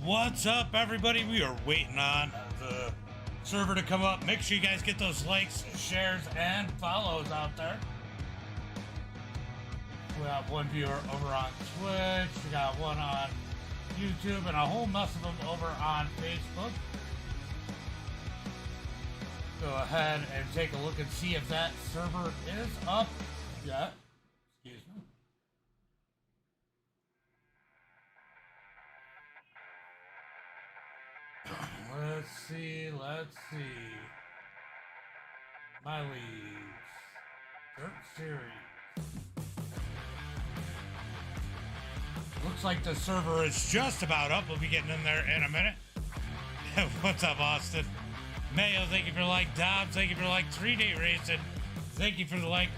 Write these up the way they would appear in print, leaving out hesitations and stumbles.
What's up, everybody? We are waiting on the server to come up. Make sure you guys get those likes, shares, and follows out there. We have one viewer over on Twitch. We got one on YouTube and a whole mess of them over on Facebook. Go ahead and take a look and see if that server is up yet. Excuse me. Let's see. My leads. Dirt Series. Looks like the server is just about up. We'll be getting in there in a minute. What's up, Austin? Mayo, thank you for the like. Dobbs, thank you for the like. 3-day racing. Thank you for the like.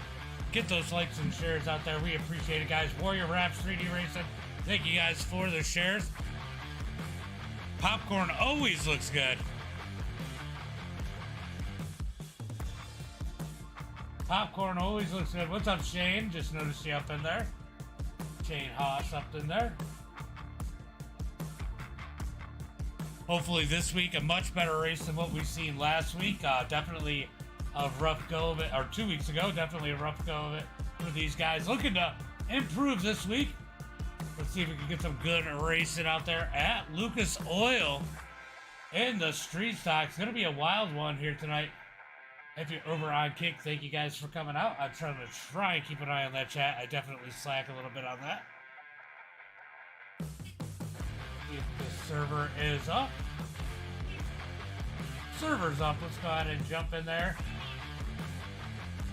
Get those likes and shares out there. We appreciate it, guys. Warrior Raps, 3D racing. Thank you guys for the shares. Popcorn always looks good. Popcorn always looks good. What's up, Shane? Just noticed you up in there. Shane Haas up in there. Hopefully this week a much better race than what we've seen last week. Definitely a rough go of it, or 2 weeks ago. Definitely a rough go of it for these guys. Looking to improve this week. Let's see if we can get some good racing out there at Lucas Oil in the street stock. It's going to be a wild one here tonight. If you're over on Kick, thank you guys for coming out. I'm trying and keep an eye on that chat. I definitely slack a little bit on that. If the server is up. Server's up. Let's go ahead and jump in there.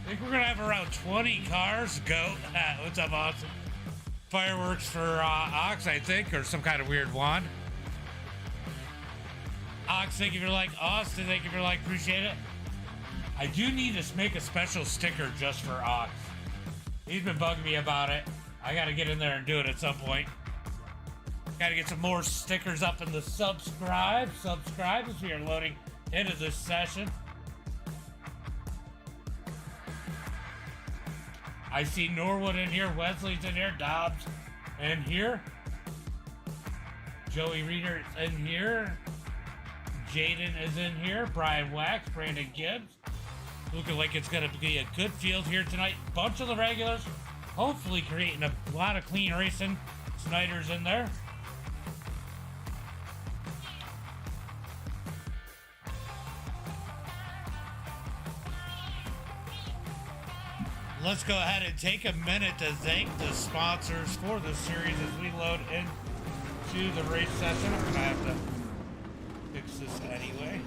I think we're going to have around 20 cars go. What's up, Austin? Fireworks for Ox, I think, or some kind of weird wand. Ox, thank you for like. Austin, thank you for like. Appreciate it. I do need to make a special sticker just for Ox. He's been bugging me about it. I got to get in there and do it at some point. Got to get some more stickers up in the subscribe. Subscribe as we are loading into this session. I see Norwood in here, Wesley's in here, Dobbs in here, Joey Reeder is in here, Jaden is in here, Brian Wax, Brandon Gibbs. Looking like it's going to be a good field here tonight. Bunch of the regulars, hopefully creating a lot of clean racing. Snyder's in there. Let's go ahead and take a minute to thank the sponsors for the series as we load into the race session. I'm going to have to fix this anyway.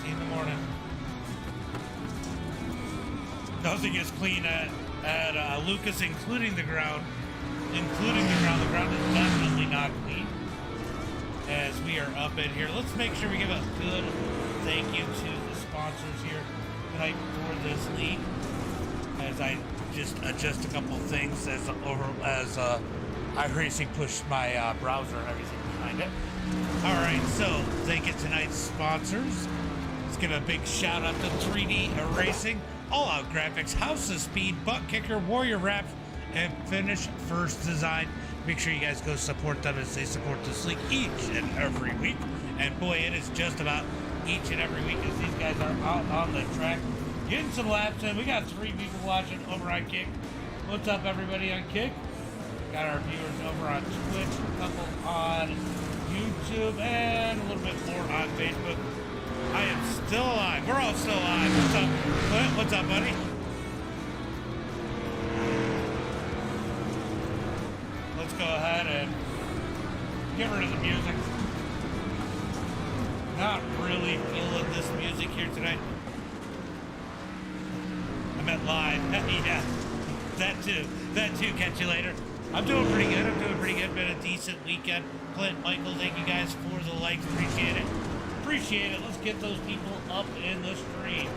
See you in the morning. Nothing is clean at Lucas, including the ground. The ground is definitely not clean. As we are up in here, let's make sure we give a good thank you to the sponsors here tonight for this league. As I just adjust a couple things as iRacing pushed my browser and everything behind it. All right, so thank you tonight's sponsors. Let's give a big shout out to 3D Racing, All Out Graphics, House of Speed, Butt Kicker, Warrior Raps, and Finish First Design. Make sure you guys go support them as they support this league each and every week. And boy, it is just about each and every week as these guys are out on the track getting some laps in. We got 3 people watching over on Kick. What's up, everybody on Kick? Got our viewers over on Twitch, a couple on YouTube, and a little bit more on Facebook. I am still alive. We're all still alive. What's up, Clint? What's up, buddy? Let's go ahead and get rid of the music. Not really feeling this music here tonight. I meant live. Yeah, that too. Catch you later. I'm doing pretty good. Been a decent weekend. Clint, Michael, thank you guys for the likes. Appreciate it. Let's get those people up in the stream.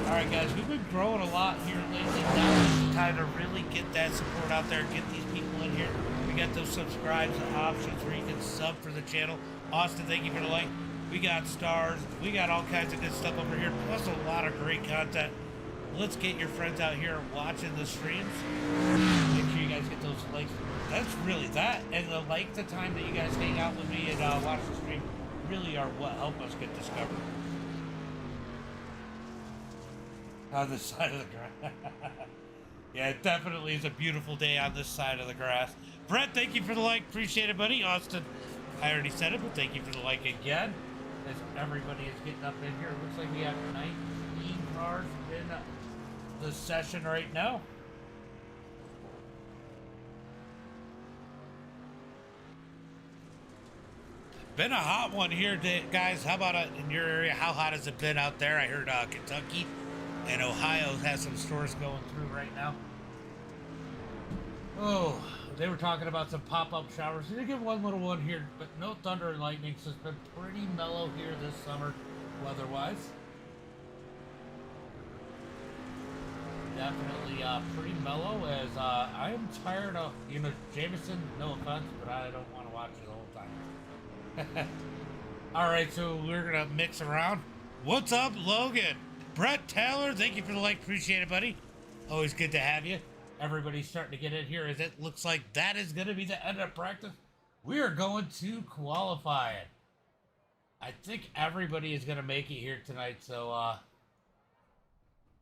All right, guys, we've been growing a lot here lately. Now is the time to really get that support out there. Get these people in here. We got those subscribes options where you can sub for the channel. Austin, thank you for the like. We got stars. We got all kinds of good stuff over here. Plus a lot of great content. Let's get your friends out here watching the streams. Make sure you guys get those likes. That's really that. And the the time that you guys hang out with me and watch the stream really are what help us get discovered. On this side of the grass. Yeah, it definitely is a beautiful day on this side of the grass. Brett, thank you for the like. Appreciate it, buddy. Austin, I already said it, but thank you for the like again. As everybody is getting up in here. It looks like we have 19 cars in the session right now. Been a hot one here, guys. How about in your area? How hot has it been out there? I heard Kentucky and Ohio has some stores going through right now. Oh, they were talking about some pop-up showers. We did get one little one here, but no thunder and lightning, so it's been pretty mellow here this summer, weather-wise. Definitely pretty mellow, as I am tired of, Jameson, no offense, but I don't want to watch it the whole time. Alright, so we're going to mix around. What's up, Logan? Brett Taylor, thank you for the like. Appreciate it, buddy. Always good to have you. Everybody's starting to get in here as it looks like that is going to be the end of practice. We are going to qualify it. I think everybody is going to make it here tonight, so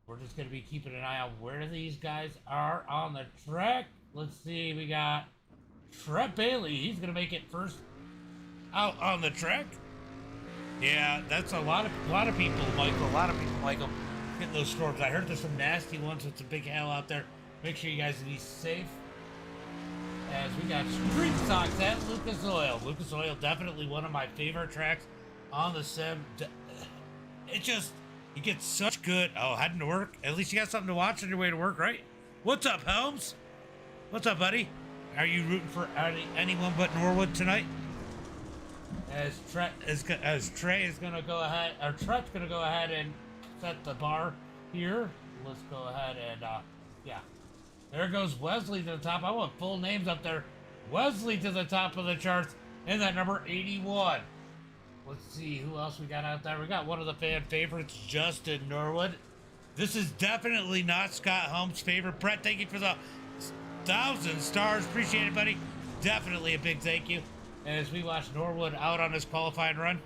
we're just going to be keeping an eye on where these guys are on the track. Let's see, we got Trent Bailey. He's going to make it first out on the track. Yeah, that's a lot of people, Michael. A lot of people, Michael, getting those storms. I heard there's some nasty ones with some big hail out there. Make sure you guys be safe. As we got Street Stocks at Lucas Oil. Lucas Oil, definitely one of my favorite tracks on the sim. It just, you get such good. Oh, heading to work. At least you got something to watch on your way to work, right? What's up, Helms? What's up, buddy? Are you rooting for anyone but Norwood tonight? As Trey is going to go ahead, or Trent's going to go ahead and set the bar here. Let's go ahead and, yeah. There goes Wesley to the top. I want full names up there. Wesley to the top of the charts in that number 81. Let's see who else we got out there. We got one of the fan favorites, Justin Norwood. This is definitely not Scott Holmes' favorite. Brett, thank you for the 1,000 stars. Appreciate it, buddy. Definitely a big thank you. As we watch Norwood out on his qualifying run.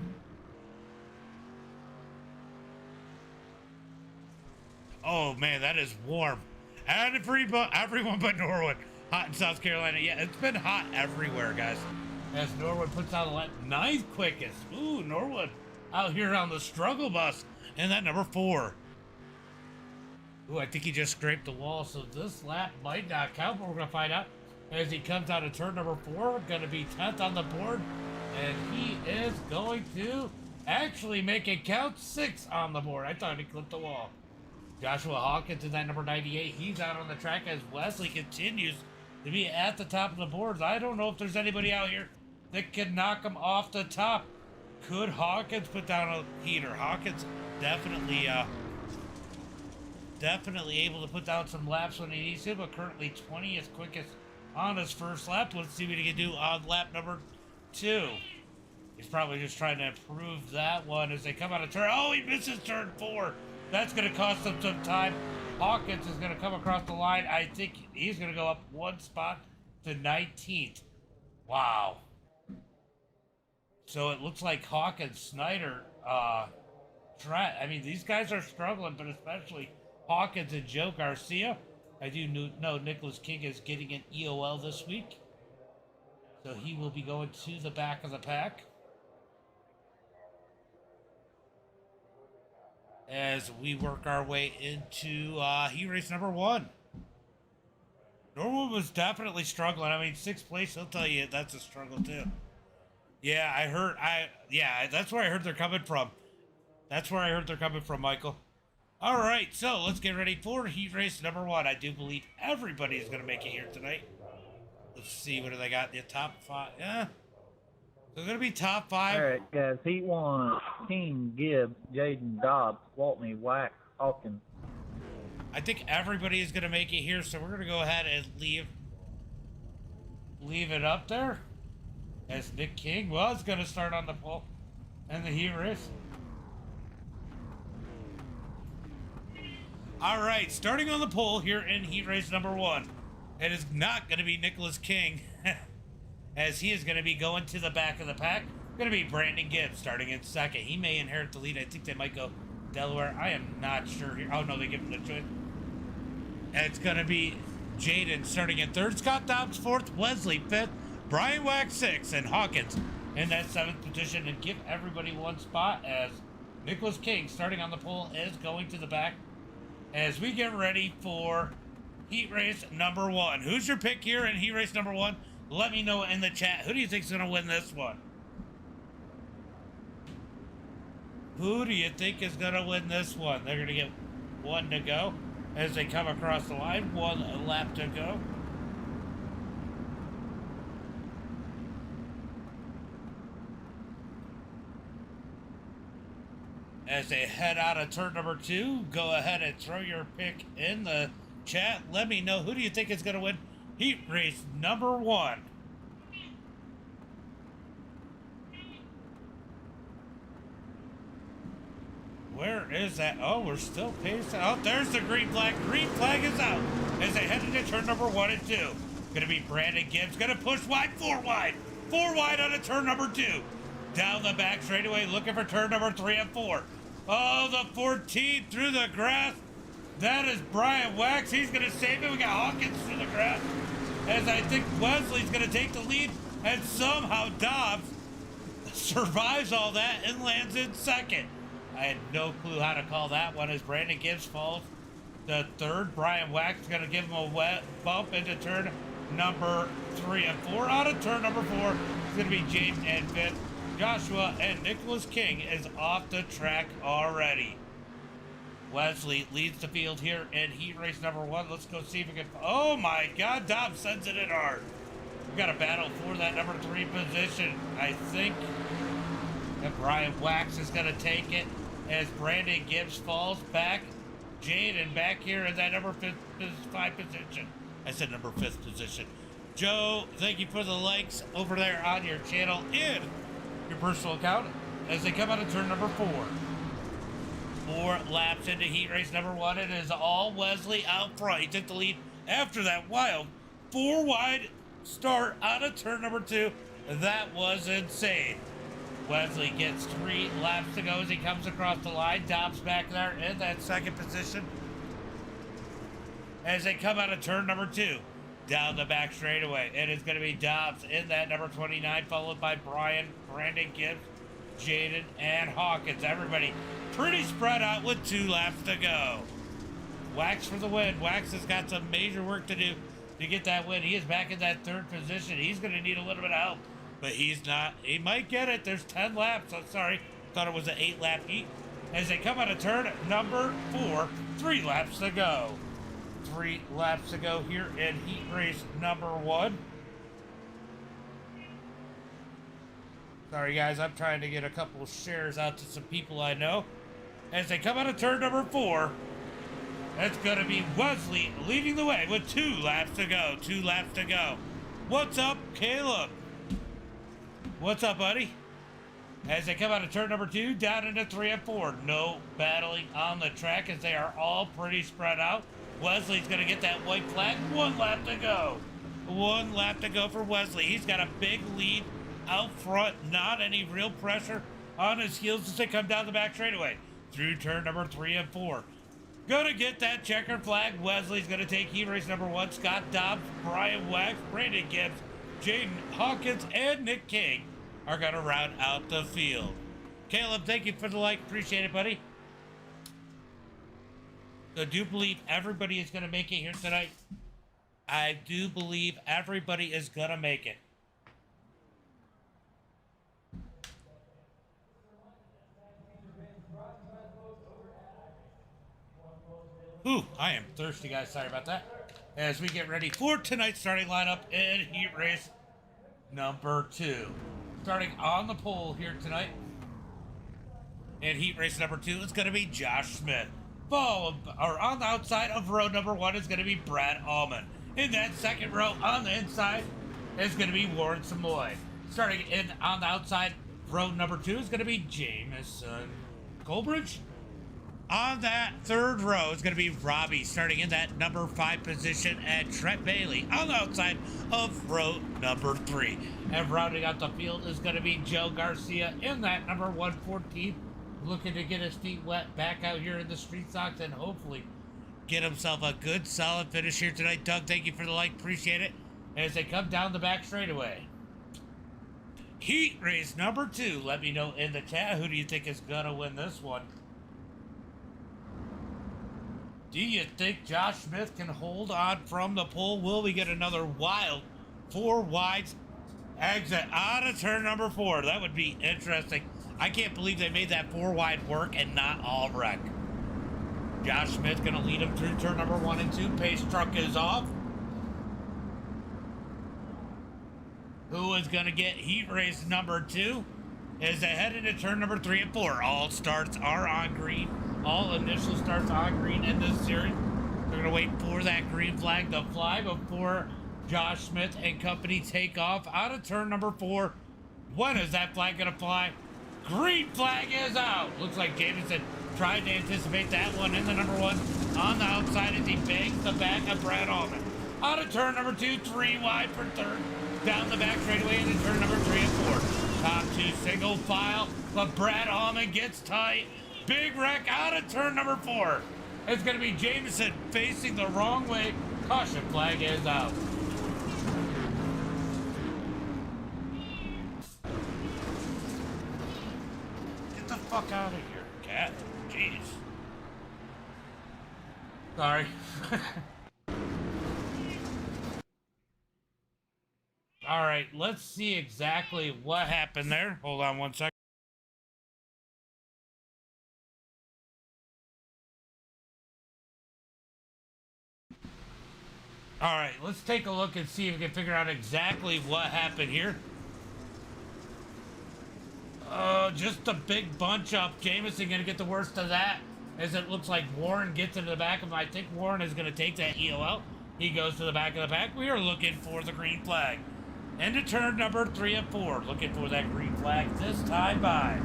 Oh, man, that is warm. And everyone but Norwood. Hot in South Carolina. Yeah, it's been hot everywhere, guys. As Norwood puts out the 9th quickest. Ooh, Norwood out here on the struggle bus. And that number 4. Ooh, I think he just scraped the wall, so this lap might not count, but we're going to find out. As he comes out of turn number 4, going to be 10th on the board. And he is going to actually make it count 6 on the board. I thought he clipped the wall. Joshua Hawkins in that number 98. He's out on the track as Wesley continues to be at the top of the boards. I don't know if there's anybody out here that can knock him off the top. Could Hawkins put down a heater? Hawkins definitely able to put down some laps when he needs to, but currently 20th quickest on his first lap. Let's see what he can do on lap number 2. He's probably just trying to improve that one as they come out of turn. Oh, he misses turn 4. That's going to cost him some time. Hawkins is going to come across the line. I think he's going to go up 1 spot to 19th. Wow. So it looks like Hawkins, Snyder, Trent. I mean, these guys are struggling, but especially Hawkins and Joe Garcia. I do know Nicholas King is getting an EOL this week. So he will be going to the back of the pack. As we work our way into heat race number 1. Norwood was definitely struggling. I mean, 6th place, he'll tell you that's a struggle too. Yeah, that's where I heard they're coming from. That's where I heard they're coming from, Michael. All right, so let's get ready for heat race number 1. I do believe everybody is going to make it here tonight. Let's see, what do they got? The top 5. Yeah. They're going to be top 5. All right, guys. Heat 1, King, Gibbs, Jaden, Dobbs, Waltney, Wax, Hawkins. I think everybody is going to make it here, so we're going to go ahead and leave it up there. As Nick King was going to start on the pole. And the heat race. All right, starting on the pole here in heat race number 1. It is not going to be Nicholas King, as he is going to be going to the back of the pack. Going to be Brandon Gibbs starting in second. He may inherit the lead. I think they might go Delaware. I am not sure here. Oh, no, they give him the choice. And it's going to be Jaden starting in third. Scott Dobbs fourth. Wesley fifth. Brian Wax sixth. And Hawkins in that seventh position. And give everybody one spot as Nicholas King starting on the pole is going to the back. As we get ready for heat race number 1. Who's your pick here in heat race number 1? Let me know in the chat. Who do you think is going to win this one? Who do you think is going to win this one? They're going to get one to go as they come across the line. One lap to go. As they head out of turn number 2, go ahead and throw your pick in the chat. Let me know, who do you think is going to win heat race number 1? Where is that? Oh, we're still pacing. Oh, there's the green flag. Green flag is out as they head into turn number 1 and 2. Going to be Brandon Gibbs. Going to push wide, 4 wide. 4 wide on a turn number 2. Down the back straightaway, looking for turn number 3 and 4. Oh, the 14th through the grass. That is Brian Wax. He's going to save it. We got Hawkins through the grass. As I think Wesley's going to take the lead. And somehow Dobbs survives all that and lands in second. I had no clue how to call that one as Brandon Gibbs falls to third. Brian Wax is going to give him a wet bump into turn number 3 and 4. Out of turn number 4 is going to be James and fifth. Joshua and Nicholas King is off the track already. Wesley leads the field here in heat race number 1. Let's go see if we can... Oh my God, Dobbs sends it in hard. We got a battle for that number 3 position. I think that Brian Wax is going to take it as Brandon Gibbs falls back. Jaden back here in that number 5 position. I said number 5th position. Joe, thank you for the likes over there on your channel in your personal account as they come out of turn number 4. 4 laps into heat race number 1. It is all Wesley out front. He took the lead after that wild 4 wide start out of turn number 2. That was insane. Wesley gets 3 laps to go as he comes across the line. Dobbs back there in that second position as they come out of turn number 2. Down the back straightaway. It is going to be Dobbs in that number 29, followed by Brandon Gibbs, Jaden, and Hawkins. Everybody pretty spread out with 2 laps to go. Wax for the win. Wax has got some major work to do to get that win. He is back in that 3rd position. He's going to need a little bit of help, but he's not. He might get it. There's 10 laps. I'm sorry. Thought it was an 8-lap heat. As they come out of turn number 4, 3 laps to go. 3 laps to go here in heat race number 1. Sorry guys, I'm trying to get a couple shares out to some people I know. As they come out of turn number 4, it's going to be Wesley leading the way with 2 laps to go. 2 laps to go. What's up, Caleb? What's up, buddy? As they come out of turn number 2, down into 3 and 4. No battling on the track as they are all pretty spread out. Wesley's going to get that white flag. 1 lap to go. 1 lap to go for Wesley. He's got a big lead out front. Not any real pressure on his heels as they come down the back straightaway. Through turn number 3 and 4. Going to get that checkered flag. Wesley's going to take heat race number 1. Scott Dobbs, Brian Wax, Brandon Gibbs, Jaden Hawkins, and Nick King are going to round out the field. Caleb, thank you for the like. Appreciate it, buddy. I do believe everybody is going to make it here tonight. I do believe everybody is going to make it. Ooh, I am thirsty, guys. Sorry about that. As we get ready for tonight's starting lineup in heat race number 2. Starting on the pole here tonight in heat race number 2, it's going to be Josh Smith. Followed, or on the outside of row number 1 is going to be Brad Allman. In that second row on the inside is going to be Warren Samoy. Starting in on the outside Row number 2 is going to be Jameson Colbridge. On that third row is going to be Robbie, starting in that number 5 position, and Trent Bailey on the outside of row number 3. And rounding out the field is going to be Joe Garcia in that number 114, looking to get his feet wet back out here in the street stocks and hopefully get himself a good solid finish here tonight. Doug, thank you for the like, appreciate it. As they come down the back straightaway. Heat race number 2. Let me know in the chat, who do you think is going to win this one? Do you think Josh Smith can hold on from the pole? Will we get another wild 4 wides exit out of turn number 4? That would be interesting. I can't believe they made that 4 wide work and not all wreck. Josh Smith going to lead him through turn number 1 and 2. Pace truck is off. Who is going to get heat race number 2? Is ahead into turn number 3 and 4. All starts are on green. All initial starts on green in this series. They're going to wait for that green flag to fly before Josh Smith and company take off out of turn number 4. When is that flag going to fly? Green flag is out. Looks like Jameson tried to anticipate that one in the number 1 on the outside as he bangs the back of Brad Allman. Out of turn number 2, 3 wide for third. Down the back straightaway into turn number 3 and 4. Top 2 single file, but Brad Allman gets tight. Big wreck out of turn number 4. It's going to be Jameson facing the wrong way. Caution flag is out. Get the fuck out of here, cat. Jeez. Sorry. All right, let's see exactly what happened there. Hold on one second. All right, let's take a look and see if we can figure out exactly what happened here. Just a big bunch up. Jameson going to get the worst of that, as it looks like Warren gets into the back of him. I think Warren is going to take that EOL. He goes to the back of the pack. We are looking for the green flag. Into turn number 3 and 4. Looking for that green flag this time by.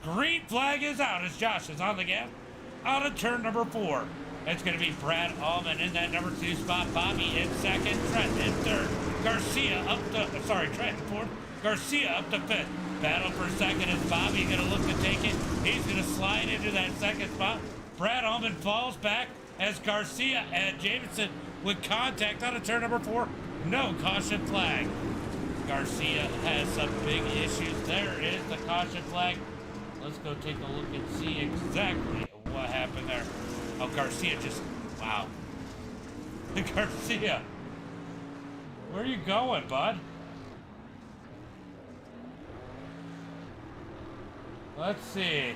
Green flag is out as Josh is on the gas. Out of turn number 4. It's going to be Brad Allman in that number 2 spot. Bobby in second. Trent in third. Garcia up to, Trent in fourth. Garcia up to 5th. Battle for second is Bobby going to look to take it. He's going to slide into that second spot. Brad Allman falls back as Garcia and Jameson with contact out of turn number 4. No caution flag. Garcia has some big issues. There is the caution flag. Let's go take a look and see exactly what happened there. Oh, Garcia just, wow. Garcia, where are you going, bud? Let's see.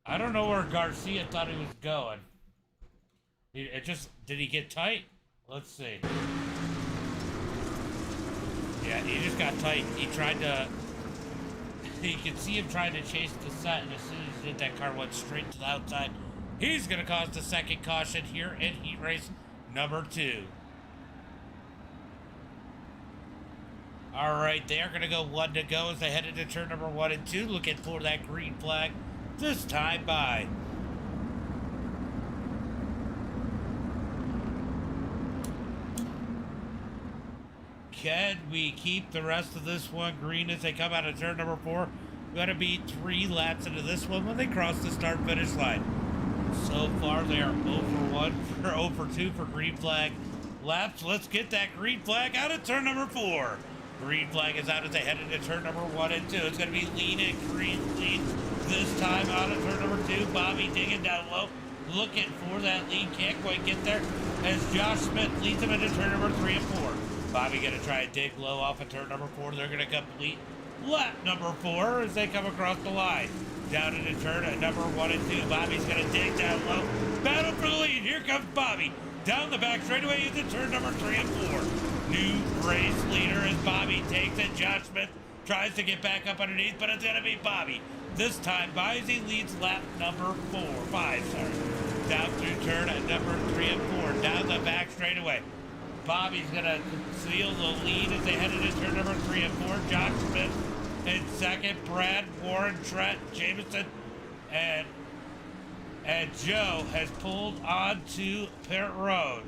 I don't know where Garcia thought he was going. Did he get tight? Let's see. Yeah, he just got tight. He tried to, you can see him trying to chase the set, and as soon as he did, that car went straight to the outside. He's going to cause the second caution here in heat race number 2. All right, they are going to go 1 to go as they head into turn number 1 and 2, looking for that green flag this time by. Can we keep the rest of this one green as they come out of turn number 4? Going to be 3 laps into this one when they cross the start-finish line. So far, they are 0 for 2 for green flag laps. Let's get that green flag out of turn number 4. Green flag is out as they head into turn number 1 and 2. It's going to be lean and green lead this time out of turn number 2. Bobby digging down low, looking for that lead. Can't quite get there as Josh Smith leads him into turn number 3 and 4. Bobby going to try and dig low off of turn number 4. They're going to complete lap number 4 as they come across the line. Down into turn at number 1 and 2. Bobby's going to dig down low. Battle for the lead. Here comes Bobby. Down the back straightaway into turn number 3 and 4. New race leader as Bobby takes it. Josh Smith tries to get back up underneath, but it's going to be Bobby. This time, Bobby leads lap number 5. Down through turn at number 3 and 4. Down the back straightaway. Bobby's gonna seal the lead as they head into turn number 3 and 4. Josh Smith in second. Brad, Warren, Trent, Jameson, and Joe has pulled onto pit road.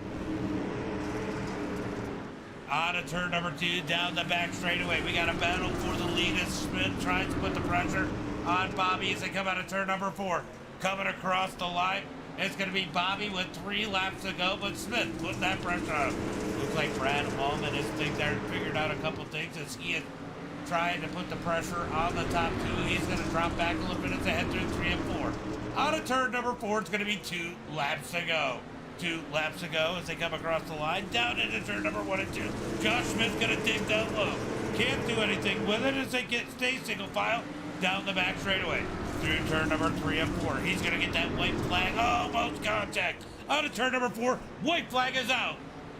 On to turn number 2, down the back straightaway. We got a battle for the lead as Smith tries to put the pressure on Bobby as they come out of turn number 4. Coming across the line, it's going to be Bobby with 3 laps to go, but Smith putting that pressure on him. Looks like Brad Allman has figured out a couple things as he is trying to put the pressure on the top 2. He's going to drop back a little bit as they head through 3 and 4. Out of turn number 4, it's going to be 2 laps to go. 2 laps to go as they come across the line, down into turn number 1 and 2. Josh Smith's going to dig down low. Can't do anything with it as they stay single file down the back straightaway. Through turn number 3 and 4. He's going to get that white flag. Almost contact. Out of turn number 4, white flag is out.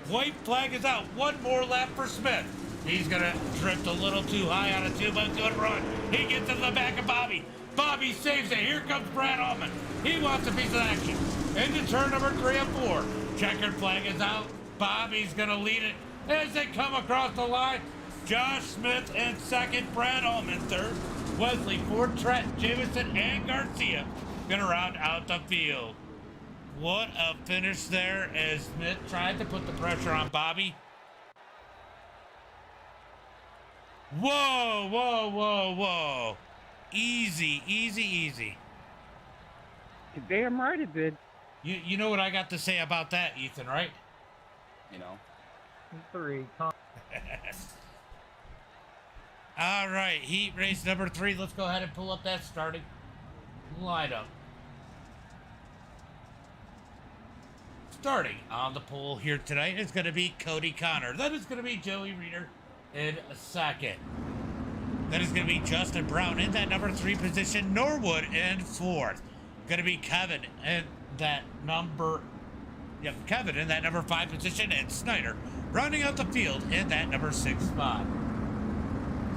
White flag is out. 1 more lap for Smith. He's going to drift a little too high on a 2-month good run. He gets in the back of Bobby. Bobby saves it. Here comes Brad Allman. He wants a piece of action. Into turn number 3 and 4. Checkered flag is out. Bobby's going to lead it as they come across the line. Josh Smith in second. Brad Allman third. Wesley, Ford, Trent, Jameson, and Garcia going to round out the field. What a finish there as Smith tried to put the pressure on Bobby. Whoa, whoa, whoa, whoa. Easy, easy, easy. You're damn right it did. You know what I got to say about that, Ethan, right? You know. 3. All right, heat race number 3. Let's go ahead and pull up that starting lineup. Starting on the pole here tonight is going to be Cody Connor. Then it's going to be Joey Reeder in second. Then it's going to be Justin Brown in that number 3 position. Norwood in 4th. Going to be Kevin in that number... Yep, Kevin in that number 5 position. And Snyder rounding out the field in that number 6 spot.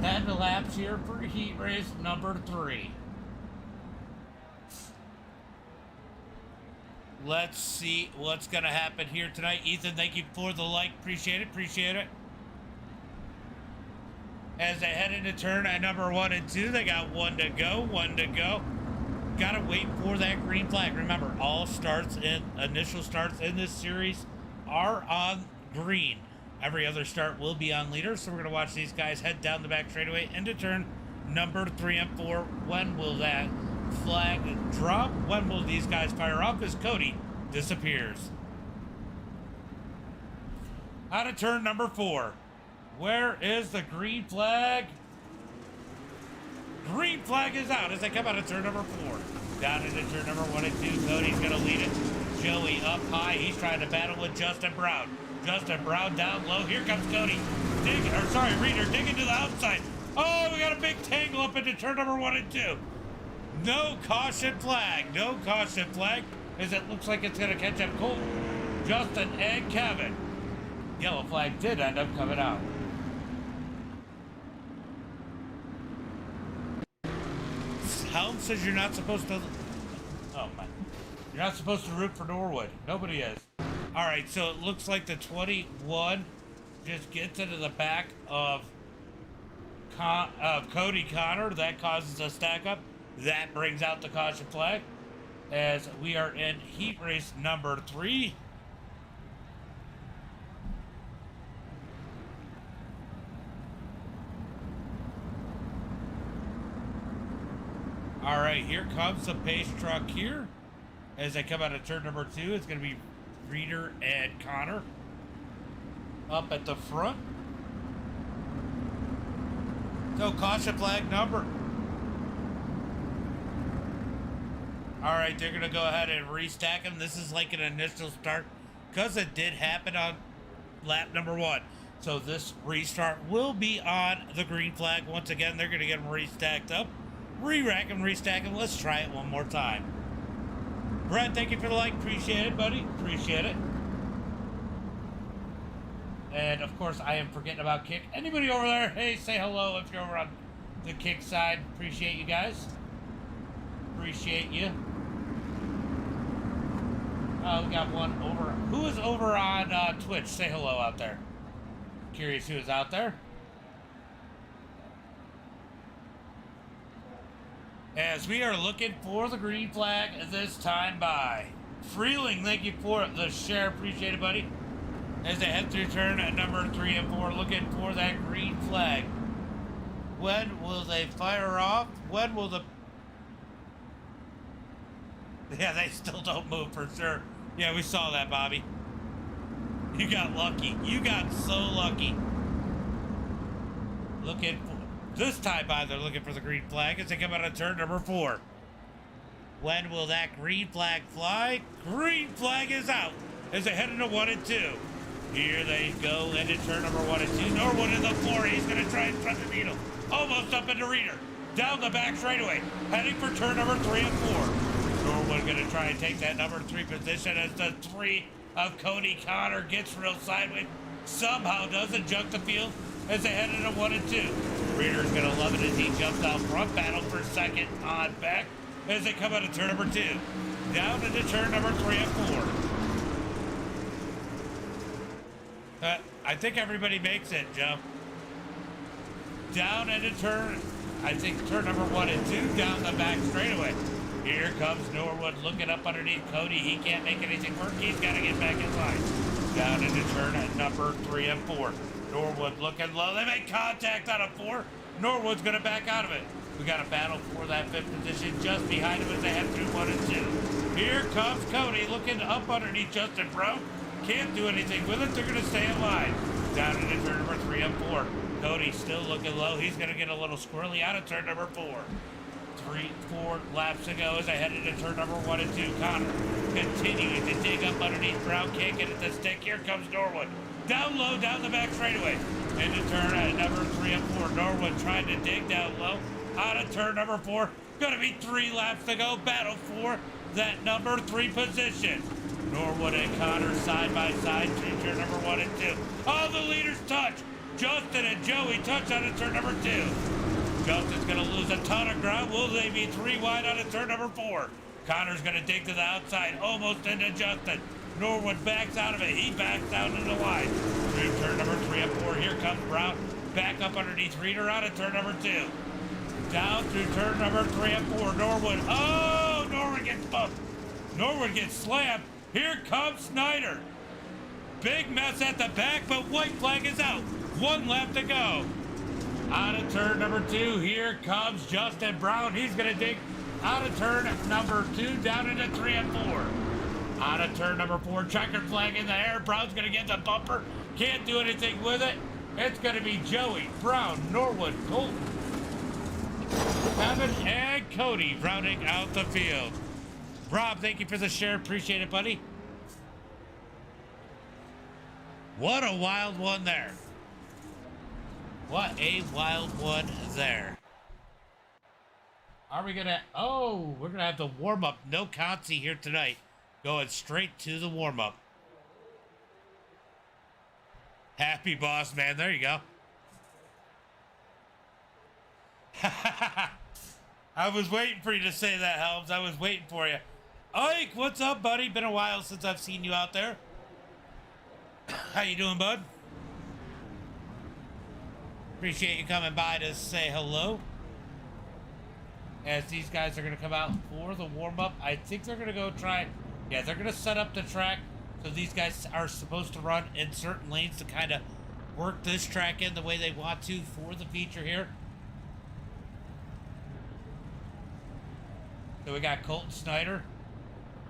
10 laps here for heat race number 3. Let's see what's going to happen here tonight. Ethan, thank you for the like. Appreciate it. Appreciate it. As they head into turn at number 1 and 2, they got 1 to go. 1 to go. Got to wait for that green flag. Remember, all initial starts in this series are on green. Every other start will be on leader, so we're going to watch these guys head down the back straightaway into turn number 3 and 4. When will that flag drop? When will these guys fire off as Cody disappears? Out of turn number 4. Where is the green flag? Green flag is out as they come out of turn number 4. Down into turn number 1 and 2. Cody's going to lead it. Joey up high. He's trying to battle with Justin Brown. Justin Brown down low. Here comes Cody. Reeder digging to the outside. Oh, we got a big tangle up into turn number 1 and 2. No caution flag. No caution flag as it looks like it's going to catch up Colton, Justin, and Kevin. Yellow flag did end up coming out. Helm says you're not supposed to... Oh, my. You're not supposed to root for Norwood. Nobody is. All right, so it looks like the 21 just gets into the back of Cody Connor. That causes a stack up. That brings out the caution flag as we are in heat race number 3. All right, here comes the pace truck here. As they come out of turn number 2, it's going to be Reeder and Connor up at the front. So caution flag number. All right, they're going to go ahead and restack them. This is like an initial start because it did happen on lap number 1. So this restart will be on the green flag. Once again, they're going to get them restacked up. Re-rack them, restack them. Let's try it one more time. Brad, thank you for the like. Appreciate it, buddy. Appreciate it. And, of course, I am forgetting about Kick. Anybody over there, hey, say hello if you're over on the Kick side. Appreciate you guys. Appreciate you. We got one over. Who is over on Twitch? Say hello out there. Curious who is out there. As we are looking for the green flag this time by Freeling, thank you for the share. Appreciate it, buddy. As they head through turn at number 3 and 4, looking for that green flag. When will they fire off? When will the... Yeah, they still don't move for sure. Yeah, we saw that, Bobby. You got lucky. You got so lucky. Looking for... This time by, they're looking for the green flag as they come out of turn number 4. When will that green flag fly? Green flag is out as they head into 1 and 2. Here they go into turn number 1 and 2. Norwood in the 4. He's going to try and thread the needle. Almost up into Reader. Down the back straightaway. Heading for turn number 3 and 4. Norwood going to try and take that number 3 position as the 3 of Cody Connor gets real sideways. Somehow doesn't jump the field as they head into 1 and 2. Reader's going to love it as he jumps out front. Battle for second on back as they come out of turn number 2. Down into turn number 3 and 4. I think everybody makes it, Joe. Down into turn, I think turn number 1 and 2, down the back straightaway. Here comes Norwood looking up underneath Cody. He can't make anything work. He's got to get back in line. Down into turn at number 3 and 4. Norwood looking low. They make contact on a 4. Norwood's going to back out of it. We got a battle for that 5th position just behind him as they head through 1 and 2. Here comes Cody looking up underneath Justin Brown. Can't do anything with it. They're going to stay in line. Down into turn number 3 and 4. Cody still looking low. He's going to get a little squirrely out of turn number 4. 4 laps to go as I head into turn number 1 and 2. Connor continuing to dig up underneath Brown. Can't get it to stick. Here comes Norwood. Down low, down the back straightaway. Into turn at number 3 and 4. Norwood trying to dig down low. Out of turn number 4. Going to be 3 laps to go. Battle for that number 3 position. Norwood and Connor side by side through turn number 1 and 2. Oh, the leaders touch. Justin and Joey touch out of turn number 2. Justin's going to lose a ton of ground. Will they be 3 wide out of turn number 4? Connor's going to dig to the outside, almost into Justin. Norwood backs out of it. He backs down into the line. Through turn number 3 and 4. Here comes Brown. Back up underneath Reader out of turn number 2. Down through turn number 3 and 4. Norwood. Oh, Norwood gets bumped. Norwood gets slammed. Here comes Snyder. Big mess at the back, but white flag is out. 1 lap to go. Out of turn number 2, here comes Justin Brown. He's going to dig out of turn number 2, down into 3 and 4. Out of turn number 4, checkered flag in the air. Brown's going to get the bumper. Can't do anything with it. It's going to be Joey, Brown, Norwood, Colton, Evan, and Cody rounding out the field. Rob, thank you for the share. Appreciate it, buddy. What a wild one there. What a wild one there. Are we going to... Oh, we're going to have the warm-up. No Concy here tonight. Going straight to the warm-up. Happy boss, man. There you go. I was waiting for you to say that, Helms. I was waiting for you. Ike, what's up, buddy? Been a while since I've seen you out there. How you doing, bud? Appreciate you coming by to say hello. As these guys are going to come out for the warm-up. I think they're going to go try... Yeah, they're going to set up the track. So these guys are supposed to run in certain lanes to kind of work this track in the way they want to for the feature here. So we got Colton Snyder.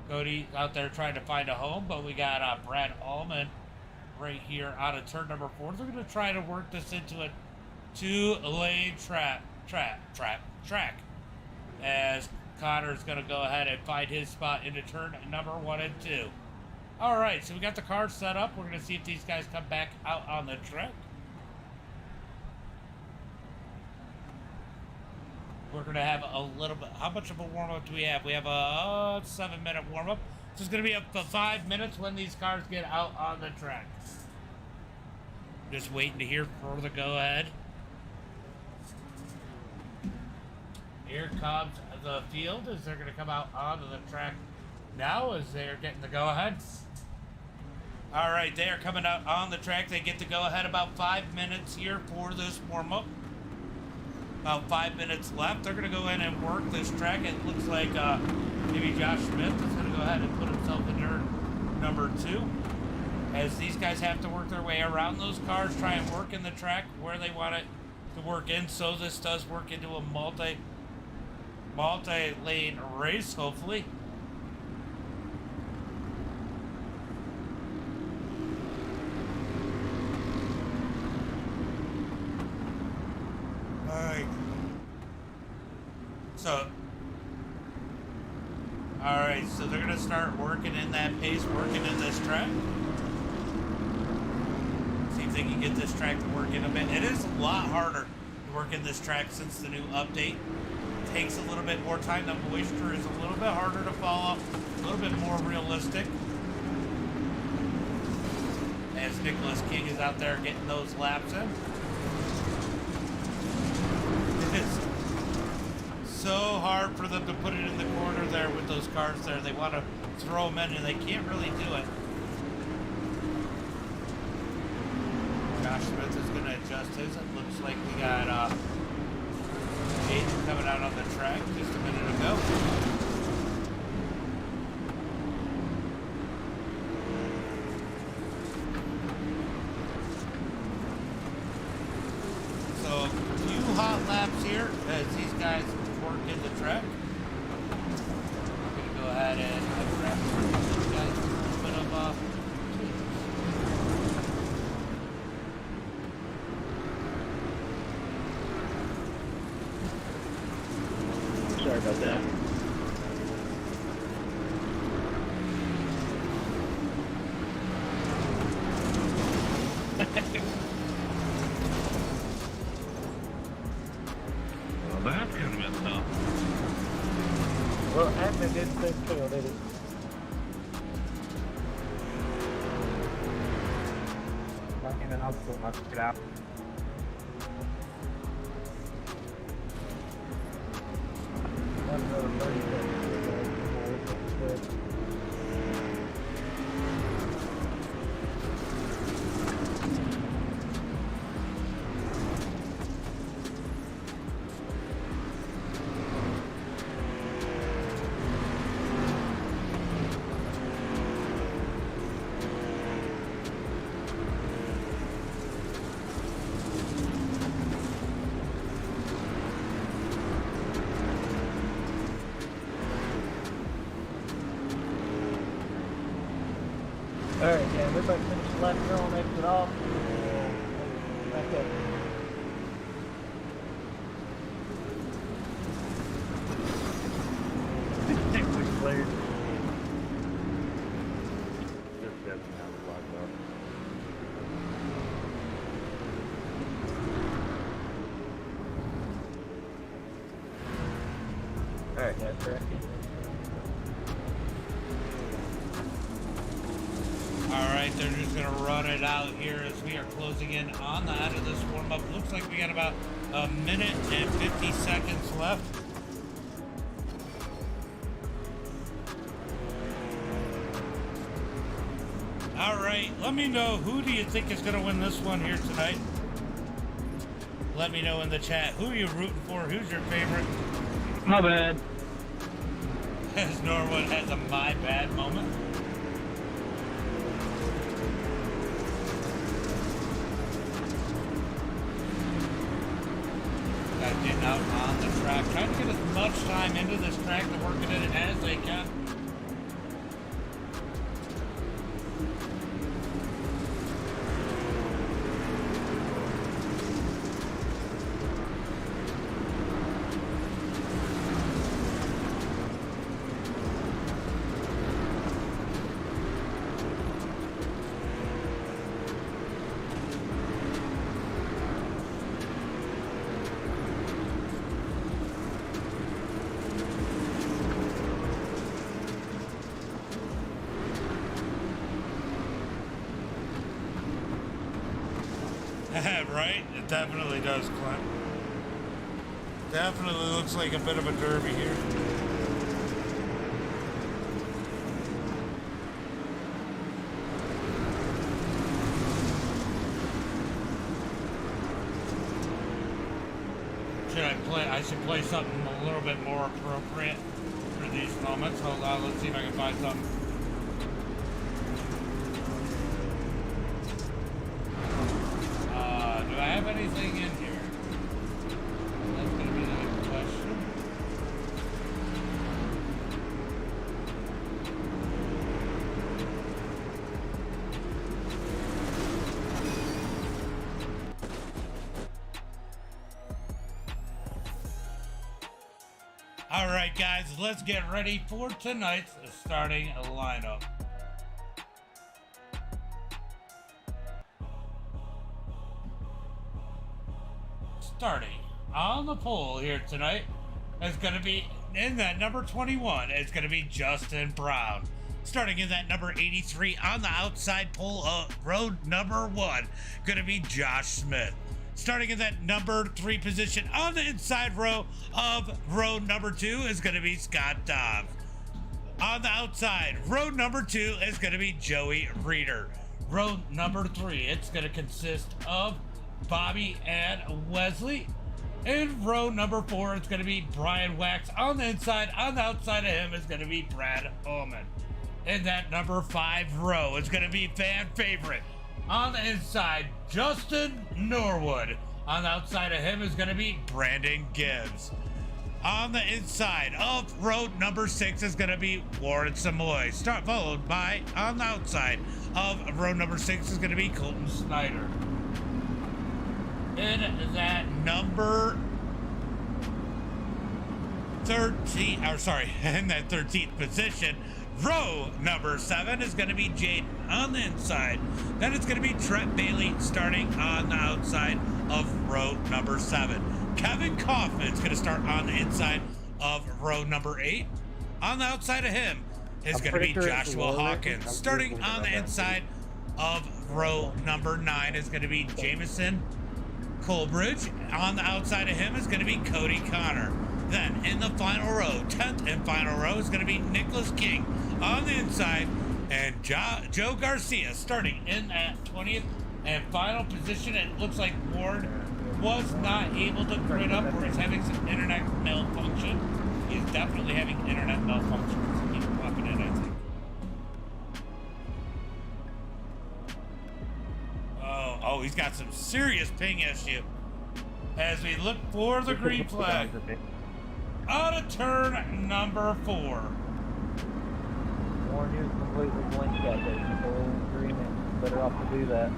Cody out there trying to find a home, but we got Brad Allman right here out of turn number 4. They're going to try to work this into a 2-lane track. As Connor's going to go ahead and find his spot into turn number 1 and 2. All right, so we got the car set up. We're going to see if these guys come back out on the track. We're going to have a little bit. How much of a warm-up do we have? We have a 7-minute warm-up. So it's going to be up to 5 minutes when these cars get out on the track. Just waiting to hear for the go-ahead. Here comes the field as they're going to come out onto the track now as they're getting the go-ahead. All right, they are coming out on the track. They get the go-ahead about 5 minutes here for this warm-up. About 5 minutes left. They're going to go in and work this track. It looks like maybe Josh Smith is going to go ahead and put himself in turn number 2. As these guys have to work their way around those cars, try and work in the track where they want it to work in. So this does work into a multi-lane race, hopefully. Alright, so they're going to start working in that pace, working in this track. See if they can get this track to work in a bit. It is a lot harder to work in this track since the new update. It takes a little bit more time. The moisture is a little bit harder to follow, a little bit more realistic. As Nicholas King is out there getting those laps in. It is so hard for them to put it in the corner there with those cars there. They want to throw them in and they can't really do it. Josh Smith is going to adjust his. It looks like we got Jaden coming out on the track just a minute ago. So, a few hot laps here as these guys work in the track. I'm going to go ahead and grab these guys a little bit of sorry about that. Well, that's kind of messed up. Well, admin didn't think so, did it? And then I'll knock it out. Another 30 seconds. Alright, yeah, everybody finish the left turn, exit off. Back up. We cleared. Just doesn't have a lot left. Alright, that's correct. Alright, they're just going to run it out here as we are closing in on the end of this warm-up. Looks like we got about a minute and 50 seconds left. Alright, let me know, who do you think is going to win this one here tonight? Let me know in the chat. Who are you rooting for? Who's your favorite? My bad. As Norwood has a my bad moment. Guys getting out on the track, trying to get as much time into this track to work in it as they can. Right? It definitely does, Clint. Definitely looks like a bit of a derby here. should play something a little bit more appropriate for these moments. Hold on, let's see if I can find something. Do I have anything in here? That's gonna be the question. All right, guys, let's get ready for tonight's starting lineup. Starting on the pole here tonight is going to be in that number 21. It's going to be Justin Brown. Starting in that number 83 on the outside pole of road number 1, going to be Josh Smith. Starting in that number 3 position on the inside row of road number 2 is going to be Scott Dobbs. On the outside, road number 2 is going to be Joey Reeder. Row number 3, it's going to consist of Bobby and Wesley. In row number 4, it's going to be Brian Wax. On the inside, on the outside of him is going to be Brad Ullman. In that number 5 row, it's going to be fan favorite. On the inside, Justin Norwood. On the outside of him is going to be Brandon Gibbs. On the inside of row number 6 is going to be Warren Samoy. Followed by, on the outside of row number 6 is going to be Colton Snyder. In that number 13, in that 13th position, row number 7 is going to be Jaden on the inside. Then it's going to be Trent Bailey starting on the outside of row number 7. Kevin Kaufman's going to start on the inside of row number 8. On the outside of him is going to be Joshua Hawkins. Starting on the inside of row number 9 is going to be Jameson Colbridge. On the outside of him is going to be Cody Connor. Then in the final row, 10th and final row, is going to be Nicholas King on the inside, and Joe Garcia starting in that 20th and final position. It looks like Ward was not able to grid up, or he's having some internet malfunction. He's definitely having internet malfunction. He's popping in, I think. Oh, he's got some serious ping issue. As we look for the green flag. Out of turn number 4. Warren, you're completely blinked out there. People agreement. Better off to do that.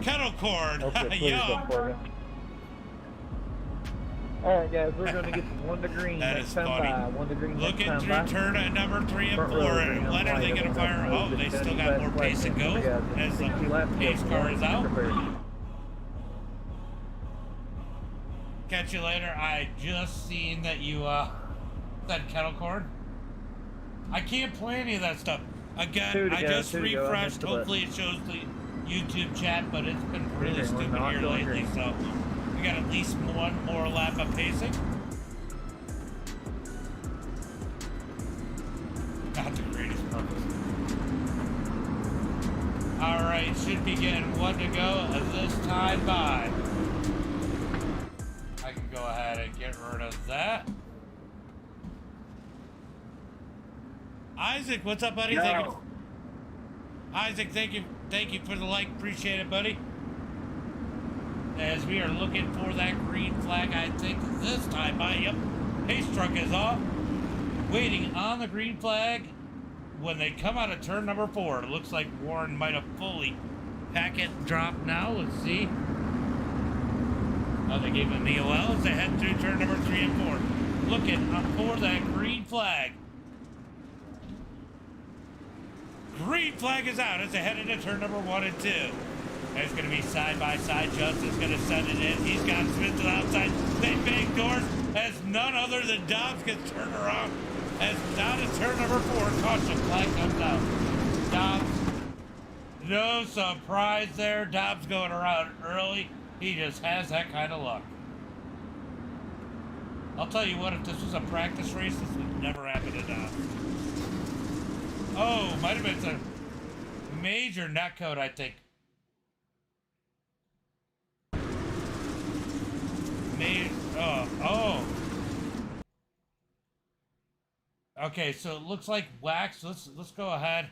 Kettle cord. Yo. Alright, guys, we're going to get from 1 to green That next is time funny. by. 1 to green Looking next through time by. turn at number 3 and 4. Front row, green When are they going to fire? Oh, they still got more pace to go as the pace car is out. Catch you later. I just seen that you said kettle corn. I can't play any of that stuff. Again, I just refreshed. Hopefully it shows the YouTube chat, but it's been really stupid here lately, so we got at least one more lap of pacing. Not the greatest purpose. Alright, should be getting 1 to go this time by. I can go ahead and get rid of that. Isaac, what's up, buddy? Isaac, thank you for the like. Appreciate it, buddy. As we are looking for that green flag, I think this time by. Yep, pace truck is off. Waiting on the green flag. When they come out of turn number 4, it looks like Warren might have fully packet dropped now. Let's see. Oh, they gave him the EOL as they head through turn number 3 and 4. Looking for that green flag. Green flag is out as they head into turn number 1 and 2. It's going to be side by side. Justin's going to send it in. He's got Smith to the outside. They bang doors as none other than Dobbs gets turned around. As down to turn number 4, caution flag comes out. Dobbs, no surprise there. Dobbs going around early. He just has that kind of luck. I'll tell you what, if this was a practice race, this would never happen to Dobbs. Oh, might have been a major netcode, I think. Okay, so it looks like Wax. Let's go ahead.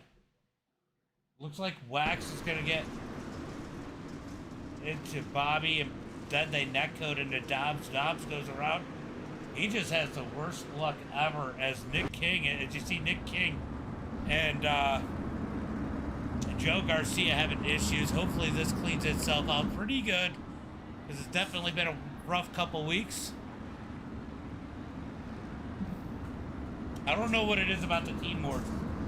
Looks like Wax is gonna get into Bobby, and then they netcode into Dobbs. Dobbs goes around. He just has the worst luck ever as Nick King. As you see, Nick King and Joe Garcia having issues. Hopefully this cleans itself out pretty good, because it's definitely been a rough couple weeks. I don't know what it is about the team more,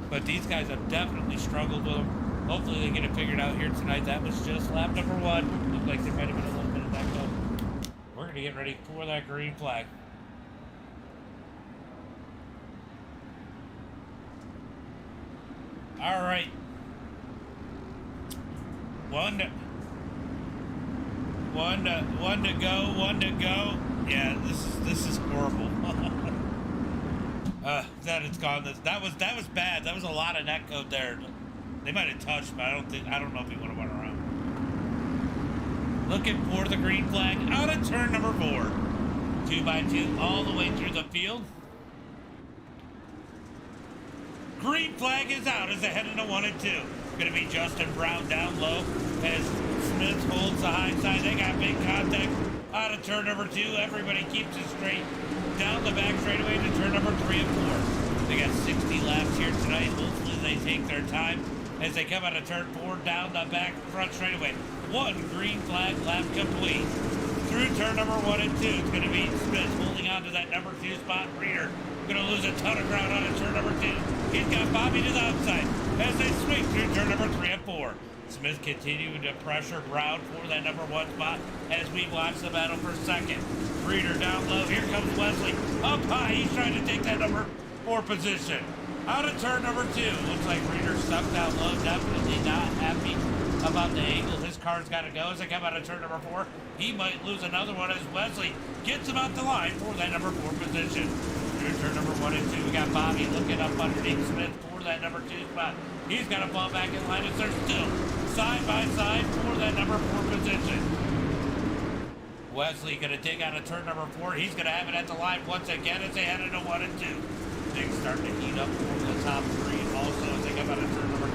but these guys have definitely struggled with them. Hopefully they get it figured out here tonight. That was just lap number 1. Looked like there might have been a little bit of that go. We're going to get ready for that green flag. All right. One to go. Yeah, this is horrible. That it's gone. That was bad. That was a lot of netcode there. They might have touched, but I don't know if he would have went around. Looking for the green flag out of turn number 4. 2x2 all the way through the field. Green flag is out as they head into 1 and 2. Going to be Justin Brown down low as Smith holds the high side. They got big contact out of turn number 2. Everybody keeps it straight. Down the back straightaway to turn number 3 and 4. They got 60 laps here tonight. Hopefully they take their time as they come out of turn 4 down the back front straightaway. 1 green flag lap complete. Through turn number 1 and 2, it's going to be Smith holding on to that number 2 spot. Reader going to lose a ton of ground on turn number 2. He's got Bobby to the outside as they swing through turn number 3 and 4. Smith continuing to pressure Brown for that number 1 spot as we watch the battle for second. Reader down low. Here comes Wesley up high. He's trying to take that number 4 position. Out of turn number 2. Looks like Reader stuck down low. Definitely not happy about the angle. His car's got to go as they come out of turn number 4. He might lose another one as Wesley gets him out the line for that number 4 position. Through turn number 1 and 2, we got Bobby looking up underneath Smith for that number 2 spot. He's got to fall back in line as they're still side by side for that number 4 position. Wesley going to dig out of turn number 4. He's going to have it at the line once again as they head into 1 and 2. Things starting to heat up for the top 3 also as they come out of turn number 2.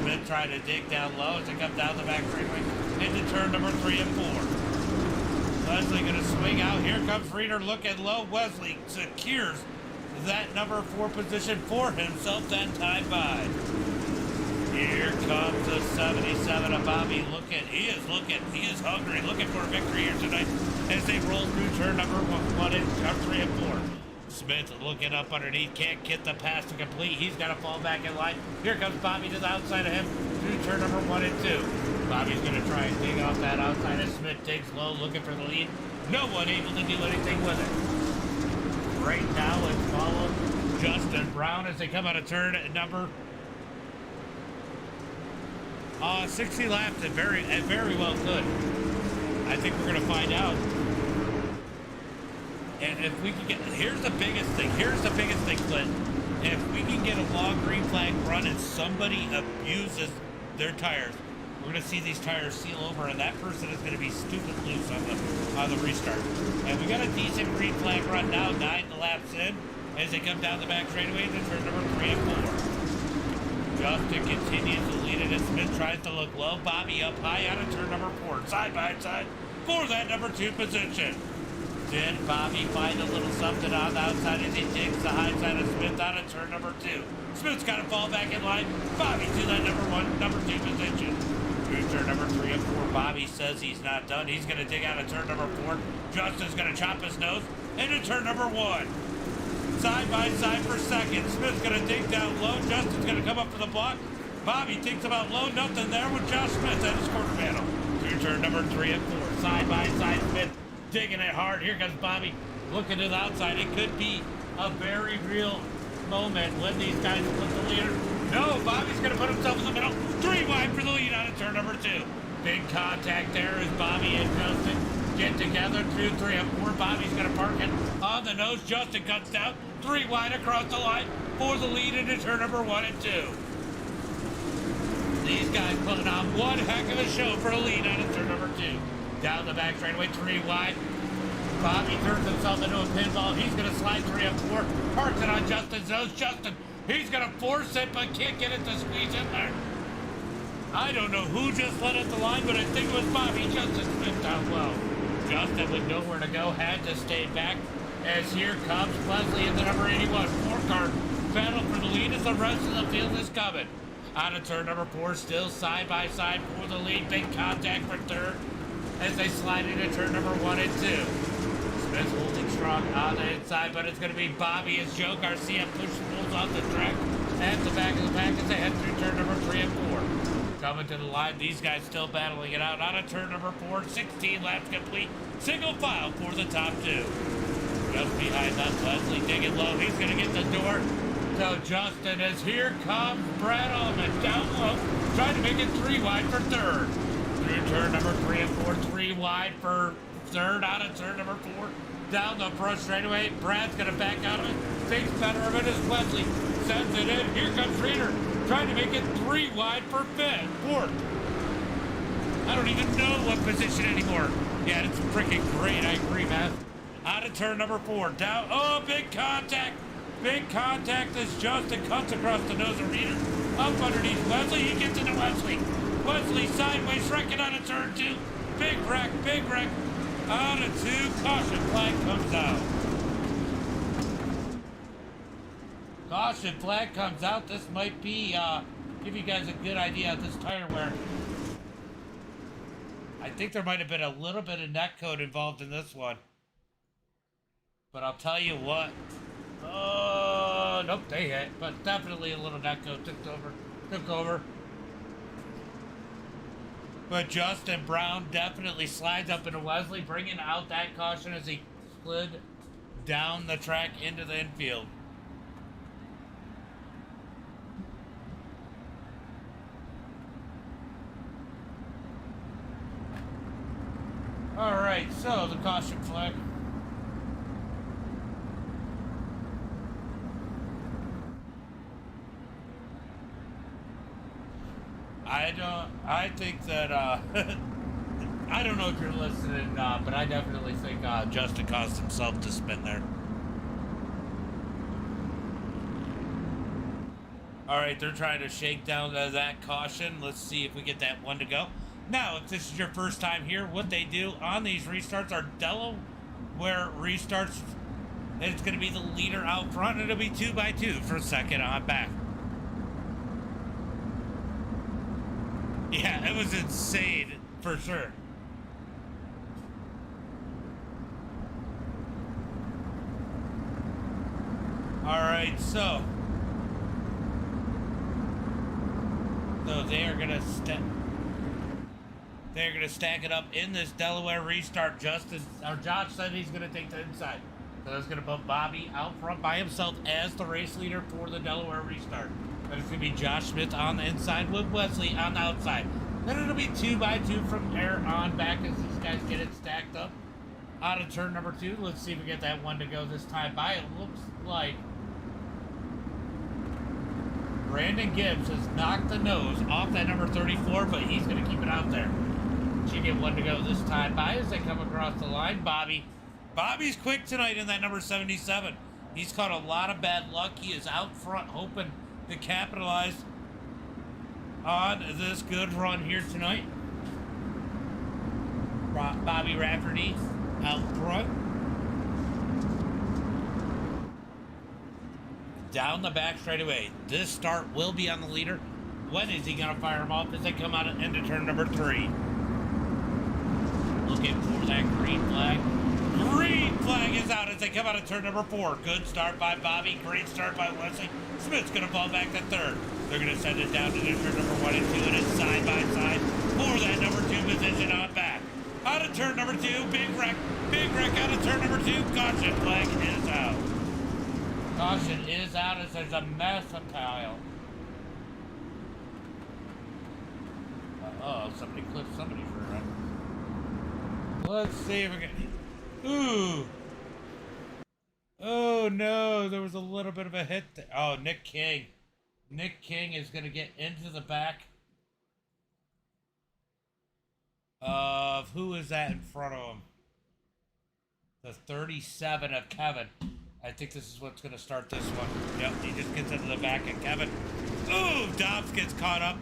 Smith trying to dig down low as they come down the back straightaway into turn number 3 and 4. Wesley going to swing out. Here comes Reader looking low. Wesley secures that number 4 position for himself that time by. Here comes the 77 of Bobby looking. He is hungry, looking for a victory here tonight as they roll through turn number 1 and 3 and 4. Smith looking up underneath, can't get the pass to complete. He's got to fall back in line. Here comes Bobby to the outside of him through turn number 1 and 2. Bobby's going to try and dig off that outside as Smith digs low, looking for the lead. No one able to do anything with it. Right now, it's followed Justin Brown as they come out of turn number 60 laps. It very well could. I think we're going to find out. And if we can get, here's the biggest thing, Clint. If we can get a long green flag run and somebody abuses their tires, we're going to see these tires seal over, and that person is going to be stupid loose on the restart. And we got a decent green flag run now, 9 laps in, as they come down the back straightaway to turn number 3 and 4. Justin continues to lead it as Smith tries to look low. Bobby up high out of turn number 4, side by side for that number 2 position. Did Bobby find a little something on the outside as he digs the high side of Smith out of turn number 2. Smith's got to fall back in line. Bobby to that number 2 position. Through turn number 3 and 4, Bobby says he's not done. He's going to dig out of turn number 4. Justin's going to chop his nose into turn number 1. Side by side for second. Smith's going to dig down low. Justin's going to come up for the block. Bobby thinks about low. Nothing there with Josh Smith at his quarter panel. Through turn number 3 and 4. Side by side, Smith digging it hard. Here comes Bobby looking to the outside. It could be a very real moment when these guys put the leader. No, Bobby's going to put himself in the middle. 3 wide for the lead out of turn number 2. Big contact there as Bobby and Justin get together through 3 and 4. Bobby's going to park it on the nose. Justin cuts down 3 wide across the line for the lead into turn number 1 and 2. These guys putting on one heck of a show for a lead out of turn number 2. Down the back straightaway, 3 wide. Bobby turns himself into a pinball. He's going to slide 3 and 4. Parks it on Justin's nose. Justin, he's going to force it, but can't get it to squeeze in there. I don't know who just let it the line, but I think it was Bobby. Justin spit down low. Justin with nowhere to go had to stay back as here comes Leslie in the number 81. 4-car battle for the lead as the rest of the field is coming. Out of turn number 4, still side by side for the lead. Big contact for third as they slide into turn number 1 and 2. Smith holding strong on the inside, but it's going to be Bobby as Joe Garcia pulls off the track at the back of the pack as they head through turn number 3 and 4. Coming to the line, these guys still battling it out. Out of turn number 4, 16 laps complete. Single file for the top 2. Just behind that, Leslie digging low. He's going to get the door. So Justin, as here comes Brad Allman down low, trying to make it 3 wide for third. Through turn number 3 and 4, 3 wide for third. Out of turn number 4, down the front straightaway. Brad's going to back out of it. Thinks better of it as Leslie sends it in. Here comes Reeder, trying to make it 3 wide for fourth. I don't even know what position anymore. Yeah, it's freaking great. I agree, man. Out of turn number 4, down. Oh, big contact. Big contact as Justin cuts across the nose of Reeder. Up underneath Wesley. He gets into Wesley. Wesley sideways, wrecking out of turn 2. Big wreck, big wreck. Out of 2. Caution flag comes out. Caution flag comes out. This might be, give you guys a good idea of this tire wear. I think there might have been a little bit of net code involved in this one. But I'll tell you what. Oh, nope, they hit. But definitely a little net code took over. But Justin Brown definitely slides up into Wesley, bringing out that caution as he slid down the track into the infield. All right, so the caution flag. I think that, I don't know if you're listening, but I definitely think Justin caused himself to spin there. All right, they're trying to shake down that caution. Let's see if we get that one to go. Now, if this is your first time here, what they do on these restarts are Delaware restarts. It's going to be the leader out front, and it'll be 2 by 2 for second on back. Yeah, it was insane, for sure. All right, so they're gonna stack it up in this Delaware restart. Josh said he's gonna take the inside, so that's gonna put Bobby out front by himself as the race leader for the Delaware restart. Then it's going to be Josh Smith on the inside with Wesley on the outside. Then it'll be 2 by 2 from there on back as these guys get it stacked up. Out of turn number 2. Let's see if we get that one to go this time by. It looks like Brandon Gibbs has knocked the nose off that number 34, but he's going to keep it out there. Should get one to go this time by as they come across the line. Bobby's quick tonight in that number 77. He's caught a lot of bad luck. He is out front hoping to capitalize on this good run here tonight. Bobby Rafferty out front. Down the back straightaway. This start will be on the leader. When is he going to fire him off as they come out into turn number 3? Looking for that green flag. Green flag is out as they come out of turn number 4. Good start by Bobby. Great start by Wesley. Smith's going to fall back to third. They're going to send it down to turn number 1 and 2, and it's side by side for that number 2 position on back. Out of turn number 2, big wreck out of turn number 2. Caution flag is out. Caution is out as there's a massive pile. Uh-oh, somebody clipped somebody's rear end. Let's see if we can... Ooh. Oh no, there was a little bit of a hit there. Oh, Nick King. Nick King is going to get into the back of... Who is that in front of him? The 37 of Kevin. I think this is what's going to start this one. Yep, he just gets into the back of Kevin. Ooh, Dobbs gets caught up.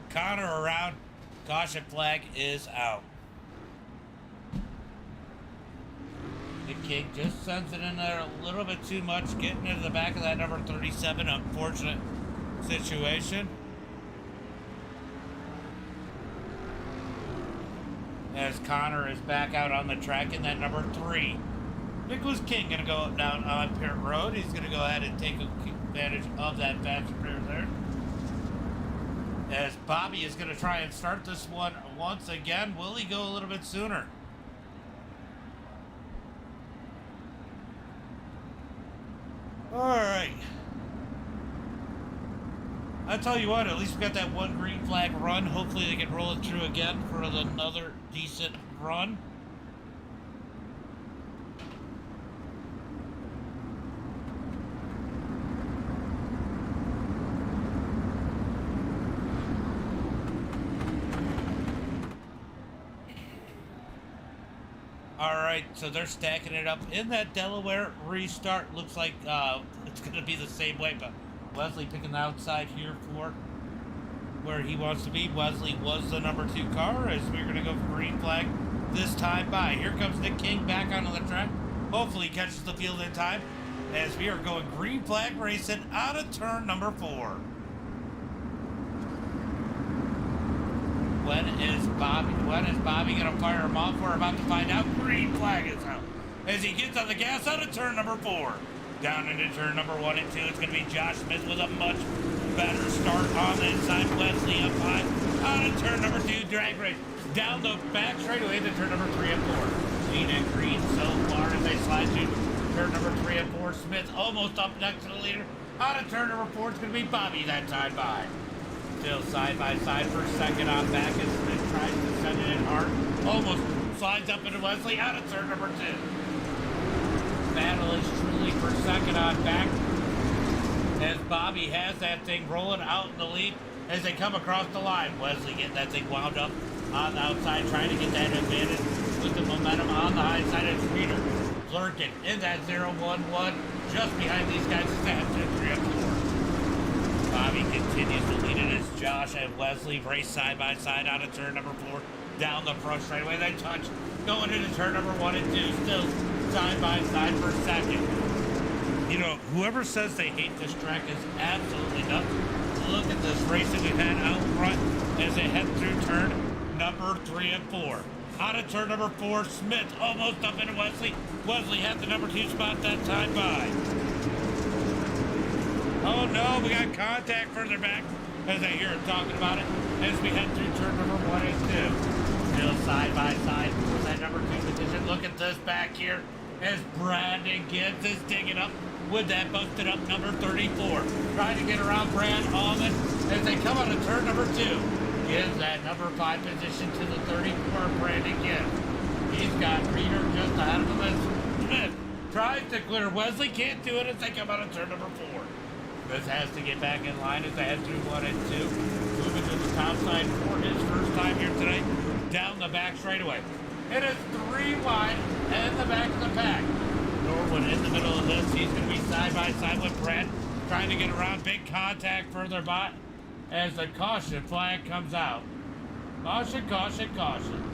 Connor around. Caution flag is out. The King just sends it in there a little bit too much, getting into the back of that number 37. Unfortunate situation. As Connor is back out on the track in that number 3. Nicholas King going to go up down on Pit Road. He's going to go ahead and take advantage of that fast rear there. As Bobby is going to try and start this one once again. Will he go a little bit sooner? All right. I tell you what, at least we got that one green flag run. Hopefully they can roll it through again for another decent run. All right, so they're stacking it up in that Delaware restart. Looks like it's going to be the same way, but Wesley picking the outside here for where he wants to be. Wesley was the number 2 car as we're going to go for green flag this time by. Here comes Nick King back onto the track. Hopefully he catches the field in time as we are going green flag racing out of turn number 4. When is Bobby going to fire him off? We're about to find out. Green flag is out as he gets on the gas out of turn number 4. Down into turn number 1 and 2. It's going to be Josh Smith with a much better start on the inside. Wesley up high out of turn number 2. Drag race down the back straightaway into turn number 3 and 4. Lean and green so far as they slide to turn number 3 and 4. Smith almost up next to the leader. Out of turn number 4, it's going to be Bobby that time by. Still side by side for second on back as Smith tries to send it in hard. Almost slides up into Wesley out of turn number 2. Battle is truly for second on back as Bobby has that thing rolling out in the lead as they come across the line. Wesley getting that thing wound up on the outside, trying to get that advantage with the momentum on the high side of Streeter. Lurking in that 0-1-1 just behind these guys is that 2-3 and 4. Bobby continues to lead it as Josh and Wesley race side by side out of turn number 4. Down the front straightaway, they touch. Going into turn number 1 and 2. Still side by side for second. You know, whoever says they hate this track is absolutely nuts. Look at this racing we've had out front as they head through turn number 3 and 4. Out of turn number 4, Smith almost up into Wesley. Wesley had the number 2 spot that time by. Oh no, we got contact further back as I hear him talking about it as we head through turn number 1 and 2. Still side by side for that number 2 position. Look at this back here as Brandon Gibbs is digging up with that busted up number 34. Trying to get around Brad Allman as they come out of turn number 2. Gives that number 5 position to the 34, Brandon Gibbs. He's got Reader just ahead of him as Smith tries to clear. Wesley can't do it as they come out of turn number 4. Smith has to get back in line as they head through 1 and 2. Moving to the top side for his first time here today. Down the back straightaway. It is 3 wide and the back of the pack. Norwood in the middle of this. He's going to be side by side with Brett. Trying to get around. Big contact further by as the caution flag comes out. Caution, caution, caution.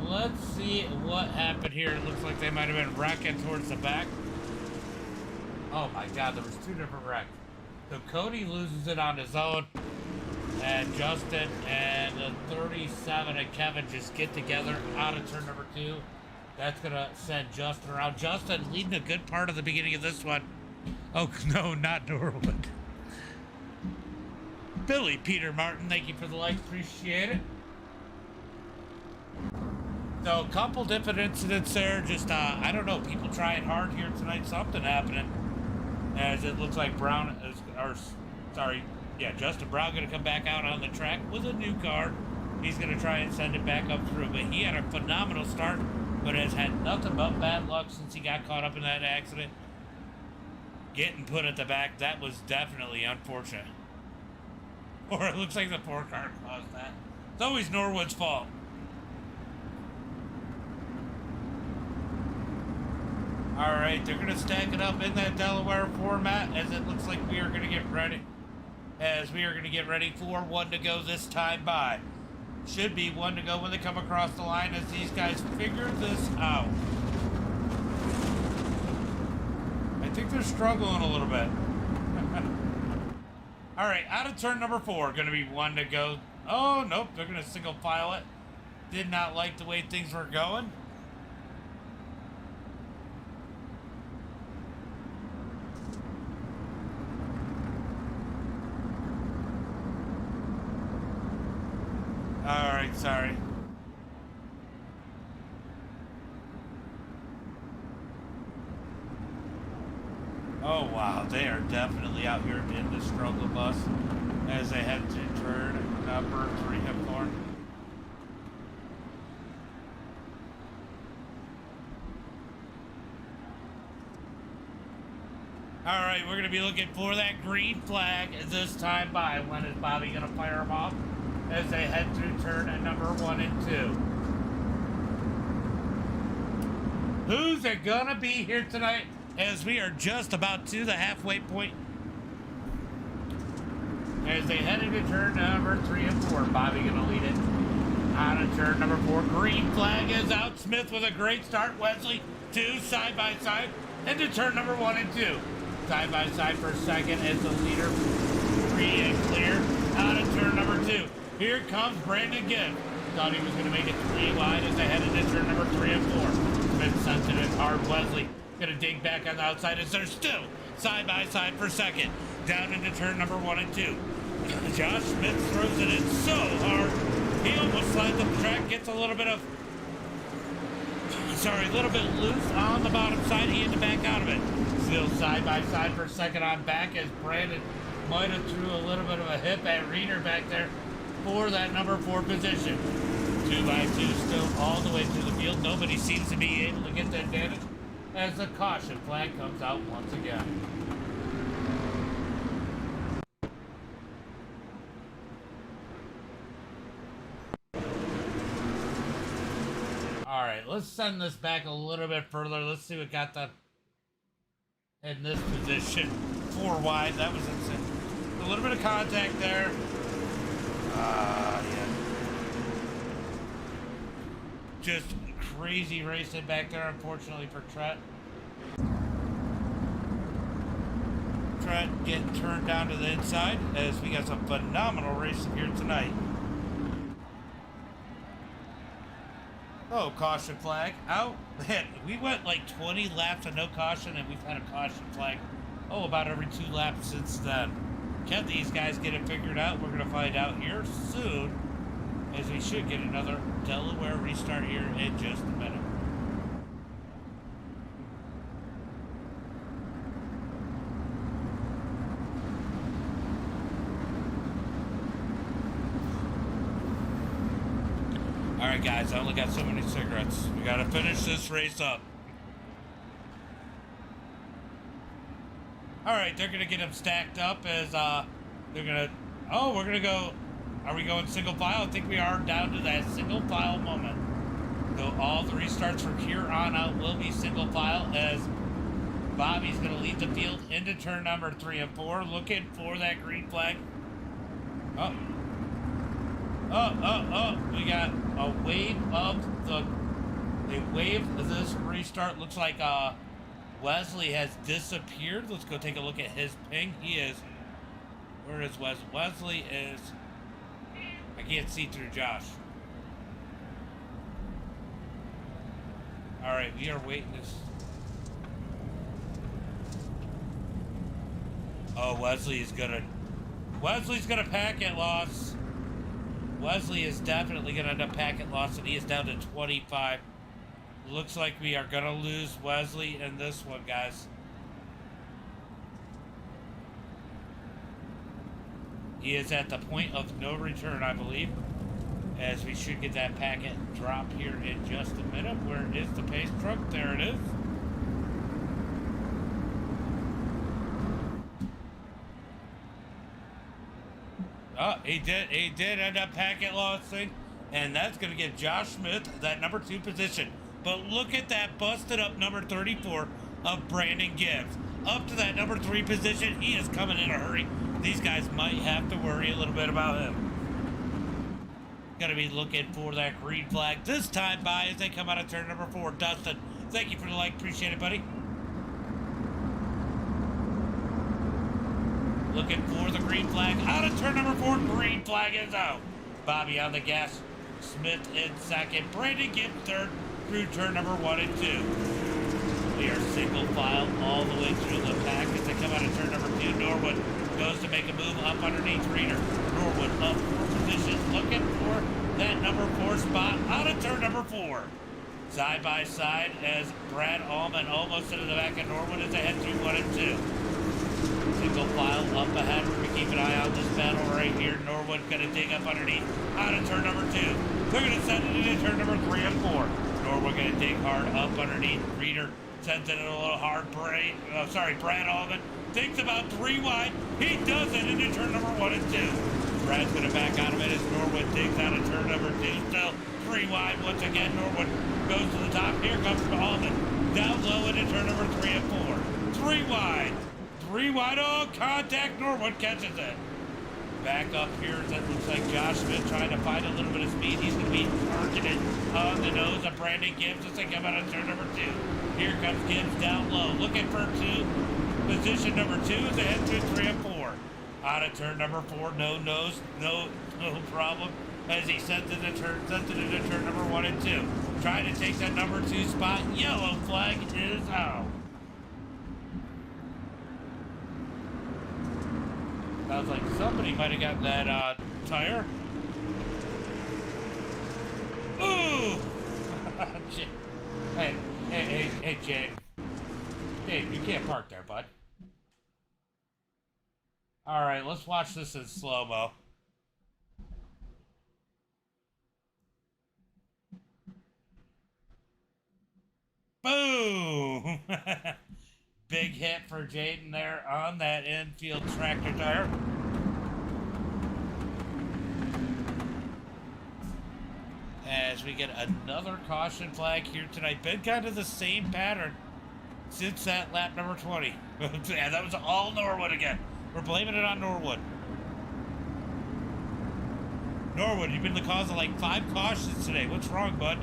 Let's see what happened here. It looks like they might have been wrecking towards the back. Oh my God, there was 2 different wrecks. So Cody loses it on his own. And Justin and the 37 and Kevin just get together out of turn number 2. That's going to send Justin around. Justin leading a good part of the beginning of this one. Oh, no, not Norwood. Billy Peter Martin, thank you for the like. Appreciate it. So, a couple different incidents there. Just, I don't know, people trying hard here tonight. Something happening. As it looks like Brown is, Justin Brown going to come back out on the track with a new car. He's going to try and send it back up through. But he had a phenomenal start, but has had nothing but bad luck since he got caught up in that accident. Getting put at the back, that was definitely unfortunate. Or it looks like the 4 car caused that. It's always Norwood's fault. All right, they're going to stack it up in that Delaware format as it looks like we are going to get ready. As we are going to get ready for one to go this time by. Should be one to go when they come across the line as these guys figure this out. I think they're struggling a little bit. All right, out of turn number 4, going to be one to go. Oh, nope, they're going to single file it. Did not like the way things were going. All right, sorry. Oh, wow, they are definitely out here in the struggle bus as they head to turn number 3 and 4. All right, we're going to be looking for that green flag this time by. When is Bobby going to fire them off as they head through turn at number 1 and 2? Who's it going to be here tonight? As we are just about to the halfway point. As they head into turn number 3 and 4. Bobby going to lead it. On to turn number 4. Green flag is out. Smith with a great start. Wesley, 2 side by side. Into turn number 1 and 2. Side by side for second as the leader. 3 and clear. Out of turn number 2. Here comes Brandon Gibb. Thought he was going to make it 3 wide as they head into turn number 3 and 4. Smith sent it in hard. Wesley going to dig back on the outside as they're still side by side for second. Down into turn number 1 and 2. Josh Smith throws it in so hard. He almost slides up the track, gets a little bit loose on the bottom side. He had to back out of it. Still side by side for second on back as Brandon might have threw a little bit of a hip at Reeder back there for that number 4 position. 2 by 2 still all the way through the field. Nobody seems to be able to get the advantage as the caution flag comes out once again. All right, let's send this back a little bit further. Let's see what got the in this position. 4 wide, that was insane. A little bit of contact there. Yeah. Just crazy racing back there, unfortunately for Trent. Trent getting turned down to the inside as we got some phenomenal racing here tonight. Oh, caution flag out. Man, we went like 20 laps of no caution, and we've had a caution flag, about every 2 laps since then. Can these guys get it figured out? We're going to find out here soon, as we should get another Delaware restart here in just a minute. Alright guys, I only got so many cigarettes. We gotta finish this race up. Alright, they're gonna get them stacked up as they're gonna we're gonna go. Are we going single file? I think we are down to that single file moment. So all the restarts from here on out will be single file as Bobby's gonna lead the field into turn number 3 and 4, looking for that green flag. We got a wave of this restart. Looks like Wesley has disappeared. Let's go take a look at his ping. He is, where is Wesley? Wesley is, I can't see through Josh. All right, we are waiting this. Oh, Wesley's gonna packet loss. Wesley is definitely going to end up packet loss, and he is down to 25. Looks like we are going to lose Wesley in this one, guys. He is at the point of no return, I believe, as we should get that packet drop here in just a minute. Where is the pace truck? There it is. He did end up packet lossing, and that's going to give Josh Smith that number 2 position. But look at that busted up number 34 of Brandon Gibbs. Up to that number 3 position. He is coming in a hurry. These guys might have to worry a little bit about him. Going to be looking for that green flag this time by as they come out of turn number 4. Dustin, thank you for the like. Appreciate it, buddy. Looking for the green flag out of turn number 4. Green flag is out. Bobby on the gas. Smith in second. Brandon Gibbs third through turn number 1 and 2. We are single file all the way through the pack as they come out of turn number 2. Norwood goes to make a move up underneath Reader. Norwood up 4 positions, looking for that number 4 spot out of turn number 4. Side by side as Brad Allman almost into the back of Norwood as they head through 1 and 2. Single file up ahead. We're going to keep an eye on this battle right here. Norwood going to dig up underneath out of turn number 2. They're going to send it into turn number 3 and 4. Norwood going to dig hard up underneath. Reader sends it a little hard. Brad Allman thinks about 3 wide. He does it into turn number 1 and 2. Brad's going to back out of it as Norwood digs out of turn number 2. Still 3 wide once again. Norwood goes to the top. Here comes Allman. Down low into turn number 3 and 4. 3 wide. 3 wide. Oh, contact. Norwood catches it. Back up here, that looks like Josh Smith trying to find a little bit of speed. He's going to be targeted on the nose of Brandon Gibbs as they come out of turn number 2. Here comes Gibbs down low, looking for 2. Position number 2 as they head through 3 and 4. Out of turn number 4, no problem. As he sends it into turn number 1 and 2. Trying to take that number 2 spot. Yellow flag is out. Sounds like somebody might have gotten that tire. Ooh! Hey, Jake. Dave, you can't park there, bud. Alright, let's watch this in slow-mo. Boom! Big hit for Jaden there on that infield tractor tire. As we get another caution flag here tonight. Been kind of the same pattern since that lap number 20. Yeah, that was all Norwood again. We're blaming it on Norwood. Norwood, you've been the cause of like 5 cautions today. What's wrong, bud?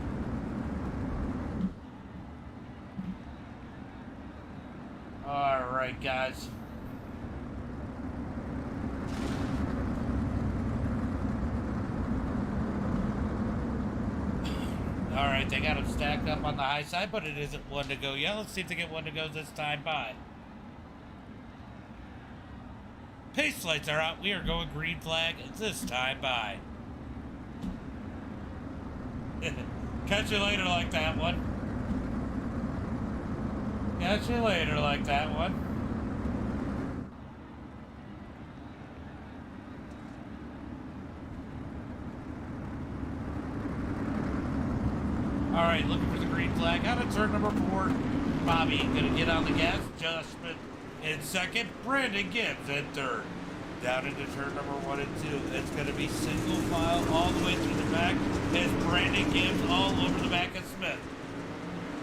All right, guys. All right, they got them stacked up on the high side, but it isn't 1 to go yet. Let's see if they get 1 to go this time by. Pace lights are out. We are going green flag this time by. Catch you later like that one. Catch you later like that one. All right, looking for the green flag out of turn number 4. Bobby gonna get on the gas. Josh Smith in second. Brandon Gibbs in third. Down into turn number 1 and 2. It's gonna be single file all the way through the back. As Brandon Gibbs all over the back of Smith.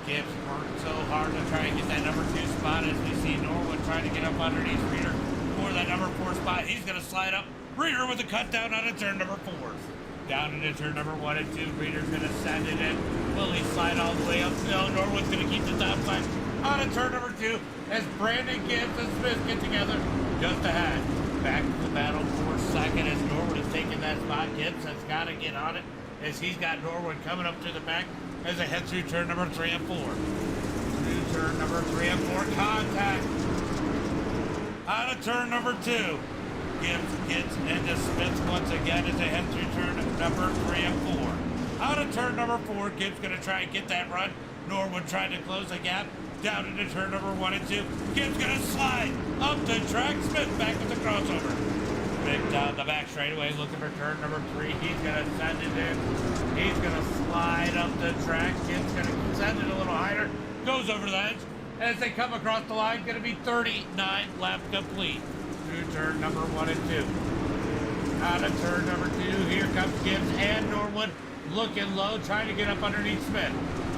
Gibbs worked so hard to try and get that number 2 spot as we see Norwood trying to get up underneath Reader for that number 4 spot. He's going to slide up. Reader with a cut down out of turn number 4. Down into turn number 1 and 2. Reader's going to send it in. Will he slide all the way up? No, Norwood's going to keep the top side out of turn number 2 as Brandon Gibbs and Smith get together just ahead. Back to the battle for second as Norwood is taking that spot. Gibbs has got to get on it as he's got Norwood coming up to the back as they head through turn number 3 and 4. Through turn number 3 and 4, contact. Out of turn number 2. Gibbs gets into Smith once again as they head through turn number 3 and 4. Out of turn number 4, Gibbs going to try and get that run. Norwood trying to close the gap. Down into turn number 1 and 2. Gibbs going to slide up the track. Smith back with the crossover. Big down the back straightaway, looking for turn number 3. He's going to send it in. He's going to slide up the track. Gibbs going to send it a little higher. Goes over the edge. As they come across the line, going to be 39 laps complete. Through turn number 1 and 2. Out of turn number 2, here comes Gibbs and Norwood. Looking low, trying to get up underneath Smith.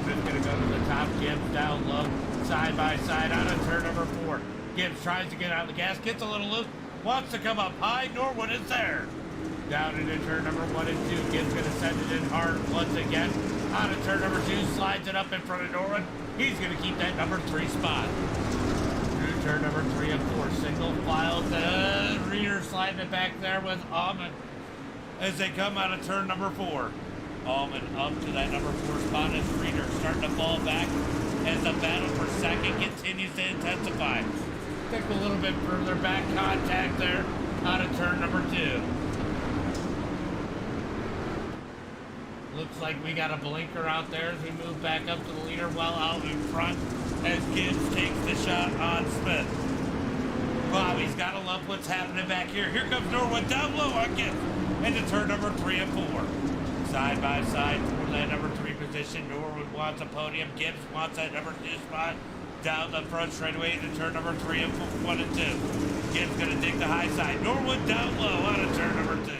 Smith's going to go to the top. Gibbs down low. side by side out of turn number 4. Gibbs tries to get out of the gas, gets a little loose, wants to come up high. Norwood is there. Down into turn number 1 and 2. Gibbs going to send it in hard once again. Out of turn number 2, slides it up in front of Norwood. He's going to keep that number 3 spot. Through turn number 3 and 4. Single file. Reader sliding it back there with Almond as they come out of turn number 4. Almond up to that number 4 spot as Reader starting to fall back as the battle for second continues to intensify. Take a little bit further back contact there out of turn number 2. Looks like we got a blinker out there as we move back up to the leader, while out in front as Gibbs takes the shot on Smith. Bobby's got to love what's happening back here. Here comes Norwood down low on Gibbs into turn number 3 and 4. Side by side for that number 3 position. Norwood wants a podium. Gibbs wants that number 2 spot. Down the front straightaway into turn number 3 and 1 and 2. Gibbs going to dig the high side. Norwood down low out of turn number 2.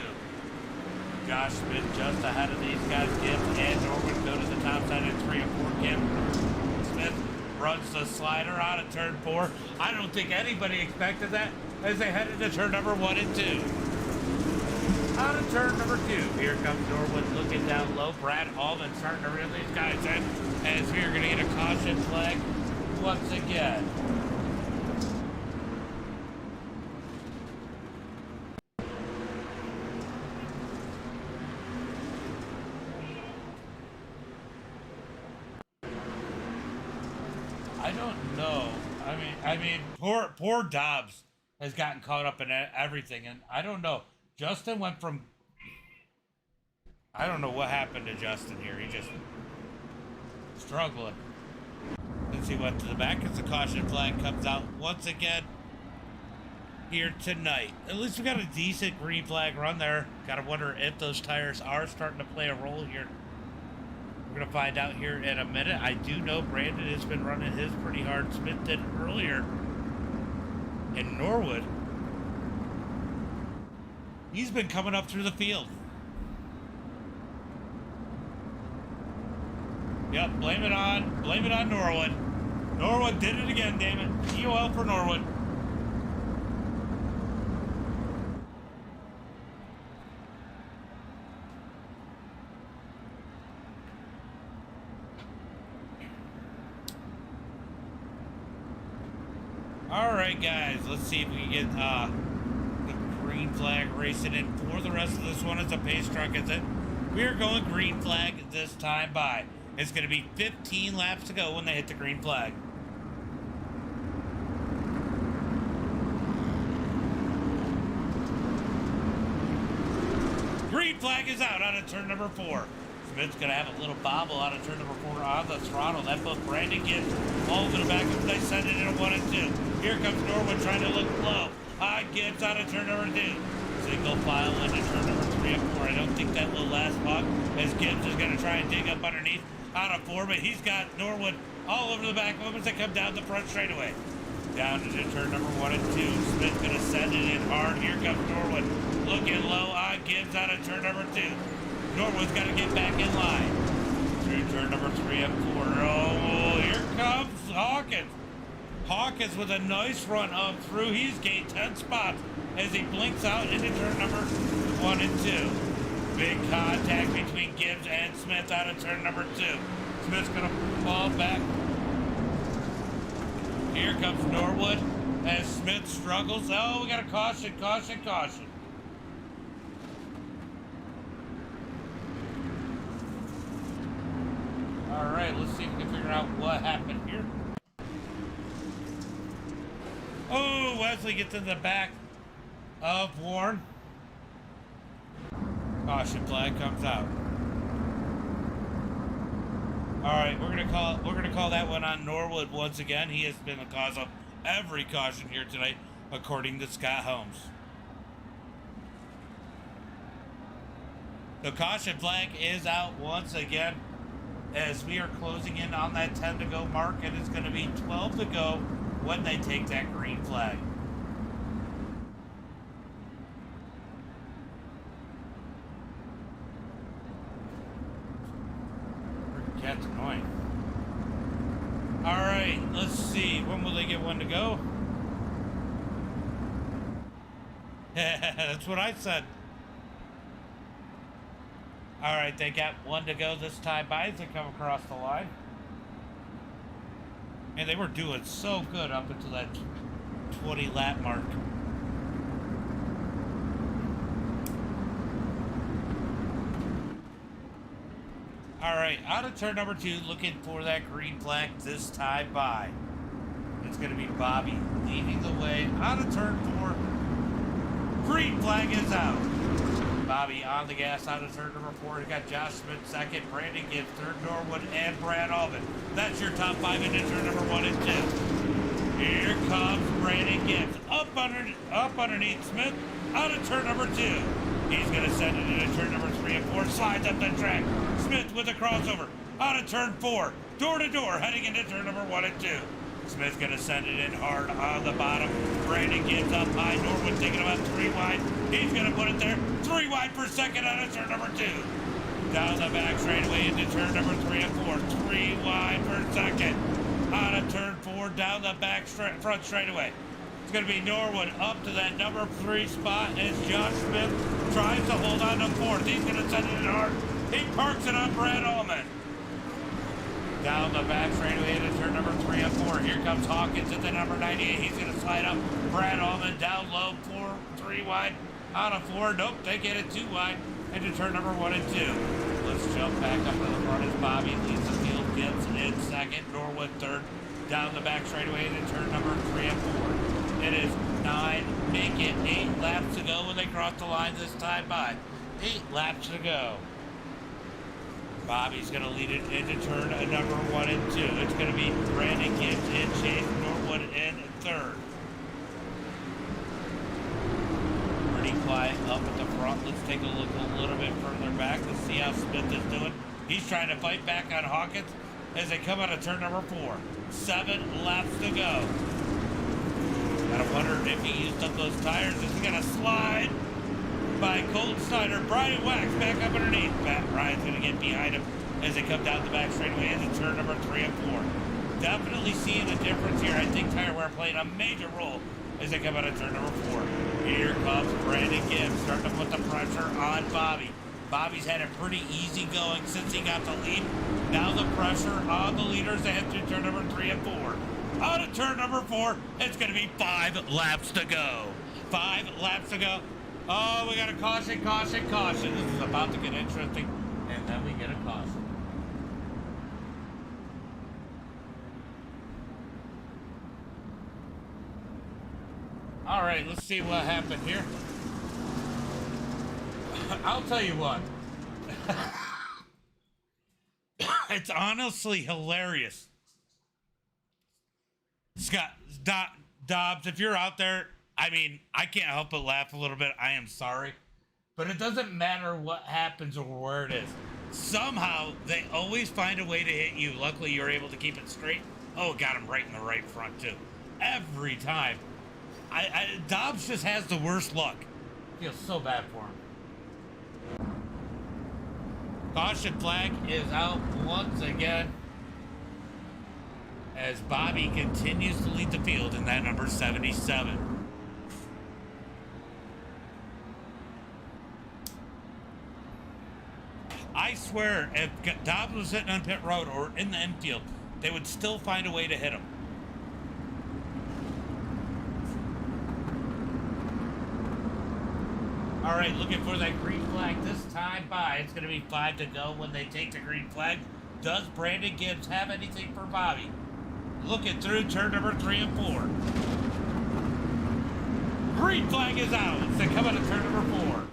Josh Smith just ahead of these guys. Gibbs and Norwood go to the top side at 3 and 4. Gibbs Smith runs the slider out of turn 4. I don't think anybody expected that as they head into turn number 1 and 2. Out of turn number 2. Here comes Norwood looking down low. Brad Allman starting to reel these guys in as we're going to get a caution flag once again. I don't know. I mean, poor Dobbs has gotten caught up in everything, and I don't know. Justin went from. I don't know what happened to Justin here. He just struggling. Since he went to the back as the caution flag comes out once again here tonight. At least we got a decent green flag run there. Gotta wonder if those tires are starting to play a role here. We're going to find out here in a minute. I do know Brandon has been running his pretty hard. Smith did earlier in Norwood. He's been coming up through the field. Yep, blame it on Norwood. Norwood did it again, damn it. EOL for Norwood. Alright guys, let's see if we can get the green flag racing in for the rest of this one. It's a pace truck, is it? We are going green flag this time by. It's going to be 15 laps to go when they hit the green flag. Green flag is out of turn number 4. Smith's going to have a little bobble out of turn number 4 on the throttle. That both Brandon gets all to the back of they send it into 1 and 2. Here comes Norwood trying to look low. Gibbs out of turn number 2. Single file into turn number 3 and 4. I don't think that will last long as Gibbs is going to try and dig up underneath out of 4, but he's got Norwood all over the back of him as they come down the front straightaway. Down into turn number 1 and 2. Smith going to send it in hard. Here comes Norwood looking low on Gibbs out of turn number 2. Norwood's got to get back in line. Through turn number 3 and 4. Oh, here comes Hawkins. Hawkins with a nice run up through. He's gained 10 spots as he blinks out into turn number 1 and 2. Big contact between Gibbs and Smith out of turn number 2. Smith's going to fall back. Here comes Norwood as Smith struggles. Oh, we got a caution. All right, let's see if we can figure out what happened here. Oh, Wesley gets in the back of Warren. Caution flag comes out. All right, we're gonna call that one on Norwood once again. He has been the cause of every caution here tonight, according to Scott Holmes. The caution flag is out once again as we are closing in on that 10 to go mark, and it's going to be 12 to go when they take that green flag. Cat's annoying. All right, let's only get one to go. That's what I said. All right, they got one to go this time by as they come across the line. And they were doing so good up until that 20 lap mark. All right, out of turn number 2, looking for that green flag this time by. It's going to be Bobby leading the way out of turn 4. Green flag is out. Bobby on the gas out of turn number 4. You got Josh Smith second, Brandon Gibbs third, Norwood, and Brad Allman. That's your top 5 into turn number 1 and 2. Here comes Brandon Gibbs up underneath Smith out of turn number 2. He's going to send it into turn number 3 and 4. Slides up the track. Smith with a crossover out of turn 4. Door to door heading into turn number 1 and 2. Smith's going to send it in hard on the bottom. Brandon gets up high. Norwood thinking about 3 wide. He's going to put it there. 3 wide per second out of turn number 2. Down the back straightaway into turn number 3 and 4. 3 wide per second out of turn 4. Down the back front straightaway. It's going to be Norwood up to that number 3 spot as Josh Smith tries to hold on to 4th. He's going to send it in hard. He parks it on Brad Allman. Down the back straightaway into turn number 3 and 4. Here comes Hawkins at the number 98. He's going to slide up. Brad Allman down low, 3 wide. Out of 4. Nope, they get it 2 wide into turn number 1 and 2. Let's jump back up to the front as Bobby leads the field. Gibbs in second. Norwood third. Down the back straightaway into turn number 3 and 4. It is 9. Make it 8 laps to go when they cross the line this time by. 8 laps to go. Bobby's going to lead it into turn number 1 and 2. It's going to be Brandon Gibbs in chase, Norwood in third. Pretty quiet up at the front. Let's take a look a little bit further back. Let's see how Smith is doing. He's trying to fight back on Hawkins as they come out of turn number 4. 7 laps to go. Gotta wonder if he used up those tires. Is he going to slide by Colton Snyder? Brian Wax back up underneath. Matt Ryan's going to get behind him as they come down the back straightaway into turn number 3 and 4. Definitely seeing a difference here. I think tire wear playing a major role as they come out of turn number 4. Here comes Brandon Gibbs starting to put the pressure on Bobby. Bobby's had it pretty easy going since he got the lead. Now the pressure on the leaders they head through turn number 3 and 4. Out of turn number 4, it's going to be 5 laps to go. 5 laps to go. Oh, we got a caution, caution, caution. This is about to get interesting. And then we get a caution. All right, let's see what happened here. I'll tell you what. It's honestly hilarious. Scott, Dobbs, if you're out there, I mean, I can't help but laugh a little bit. I am sorry. But it doesn't matter what happens or where it is. Somehow, they always find a way to hit you. Luckily, you're able to keep it straight. Oh, got him right in the right front, too. Every time. Dobbs just has the worst luck. Feels so bad for him. Caution flag is out once again as Bobby continues to lead the field in that number 77. I swear, if Dobbs was sitting on pit road or in the infield, they would still find a way to hit him. All right, looking for that green flag this time by. It's going to be 5 to go when they take the green flag. Does Brandon Gibbs have anything for Bobby? Looking through turn number 3 and 4. Green flag is out. They come out of turn number 4.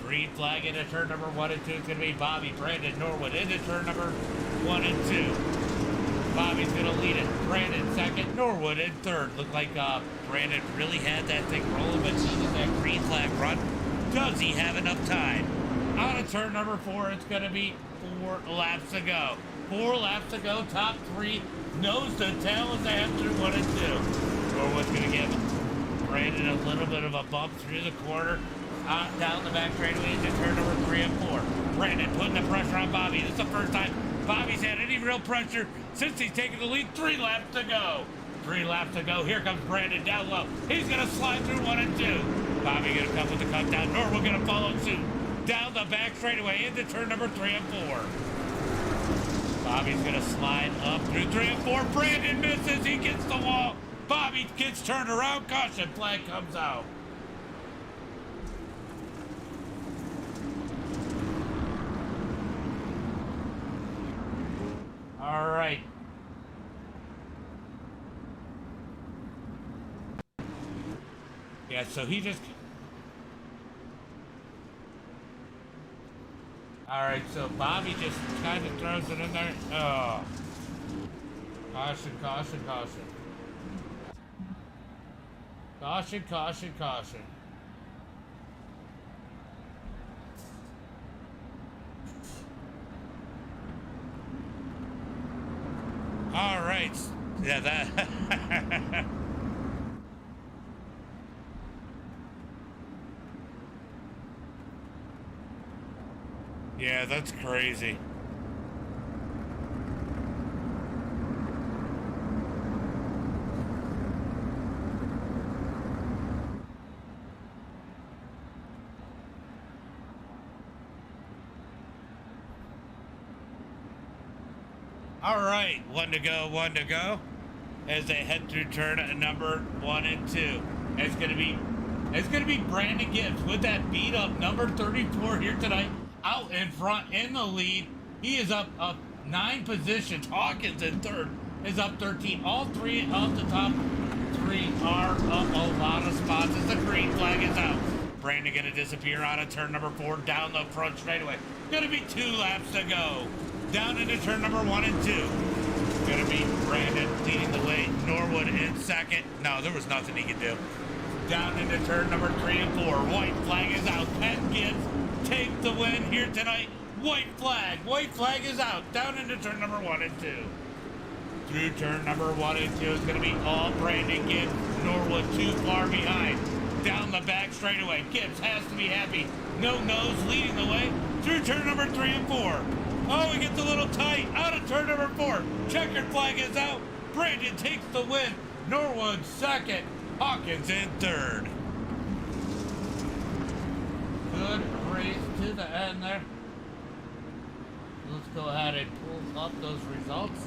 Green flag into turn number 1 and 2. It's going to be Bobby, Brandon, Norwood into turn number 1 and 2. Bobby's going to lead it. Brandon second, Norwood in third. Looked like Brandon really had that thing rolling, but needed that green flag run. Does he have enough time? Out of turn number 4, it's going to be 4 laps to go. 4 laps to go, top 3, nose to tail as they head through 1 and 2. Norwood's going to give Brandon a little bit of a bump through the corner. Down the back straightaway into turn number 3 and 4. Brandon putting the pressure on Bobby. This is the first time Bobby's had any real pressure since he's taking the lead. 3 laps to go. 3 laps to go. Here comes Brandon down low. He's going to slide through 1 and 2. Bobby going to come with the cut down. Norwood going to follow suit. Down the back straightaway into turn number 3 and 4. Bobby's going to slide up through 3 and 4. Brandon misses. He gets the wall. Bobby gets turned around. Caution flag comes out. All right. Yeah, so he just... All right, so Bobby just kind of throws it in there. Oh. Caution, caution, caution. Caution, caution, caution. All right. Yeah, that... Yeah, that's crazy. All right, 1 to go, 1 to go. As they head through turn number 1 and 2. It's gonna be Brandon Gibbs with that beat up number 34 here tonight. Out in front in the lead. He is up 9 positions. Hawkins in third is up 13. All 3 of the top 3 are up a lot of spots as the green flag is out. Brandon gonna disappear out of turn number 4 down the front straightaway. Gonna be 2 laps to go. Down into turn number 1 and 2. Gonna be Brandon leading the way. Norwood in second. No, there was nothing he could do. Down into turn number 3 and 4. White flag is out. Ken Gibbs take the win here tonight. White flag is out. Down into turn number 1 and 2. Through turn number 1 and 2 is going to be all Brandon Gibbs. Norwood too far behind. Down the back straightaway. Gibbs has to be happy. No nose leading the way through turn number 3 and 4. Oh, he gets a little tight out of turn number 4. Checkered flag is out. Brandon takes the win. Norwood second. Hawkins in third. Good race to the end there. Let's go ahead and pull up those results.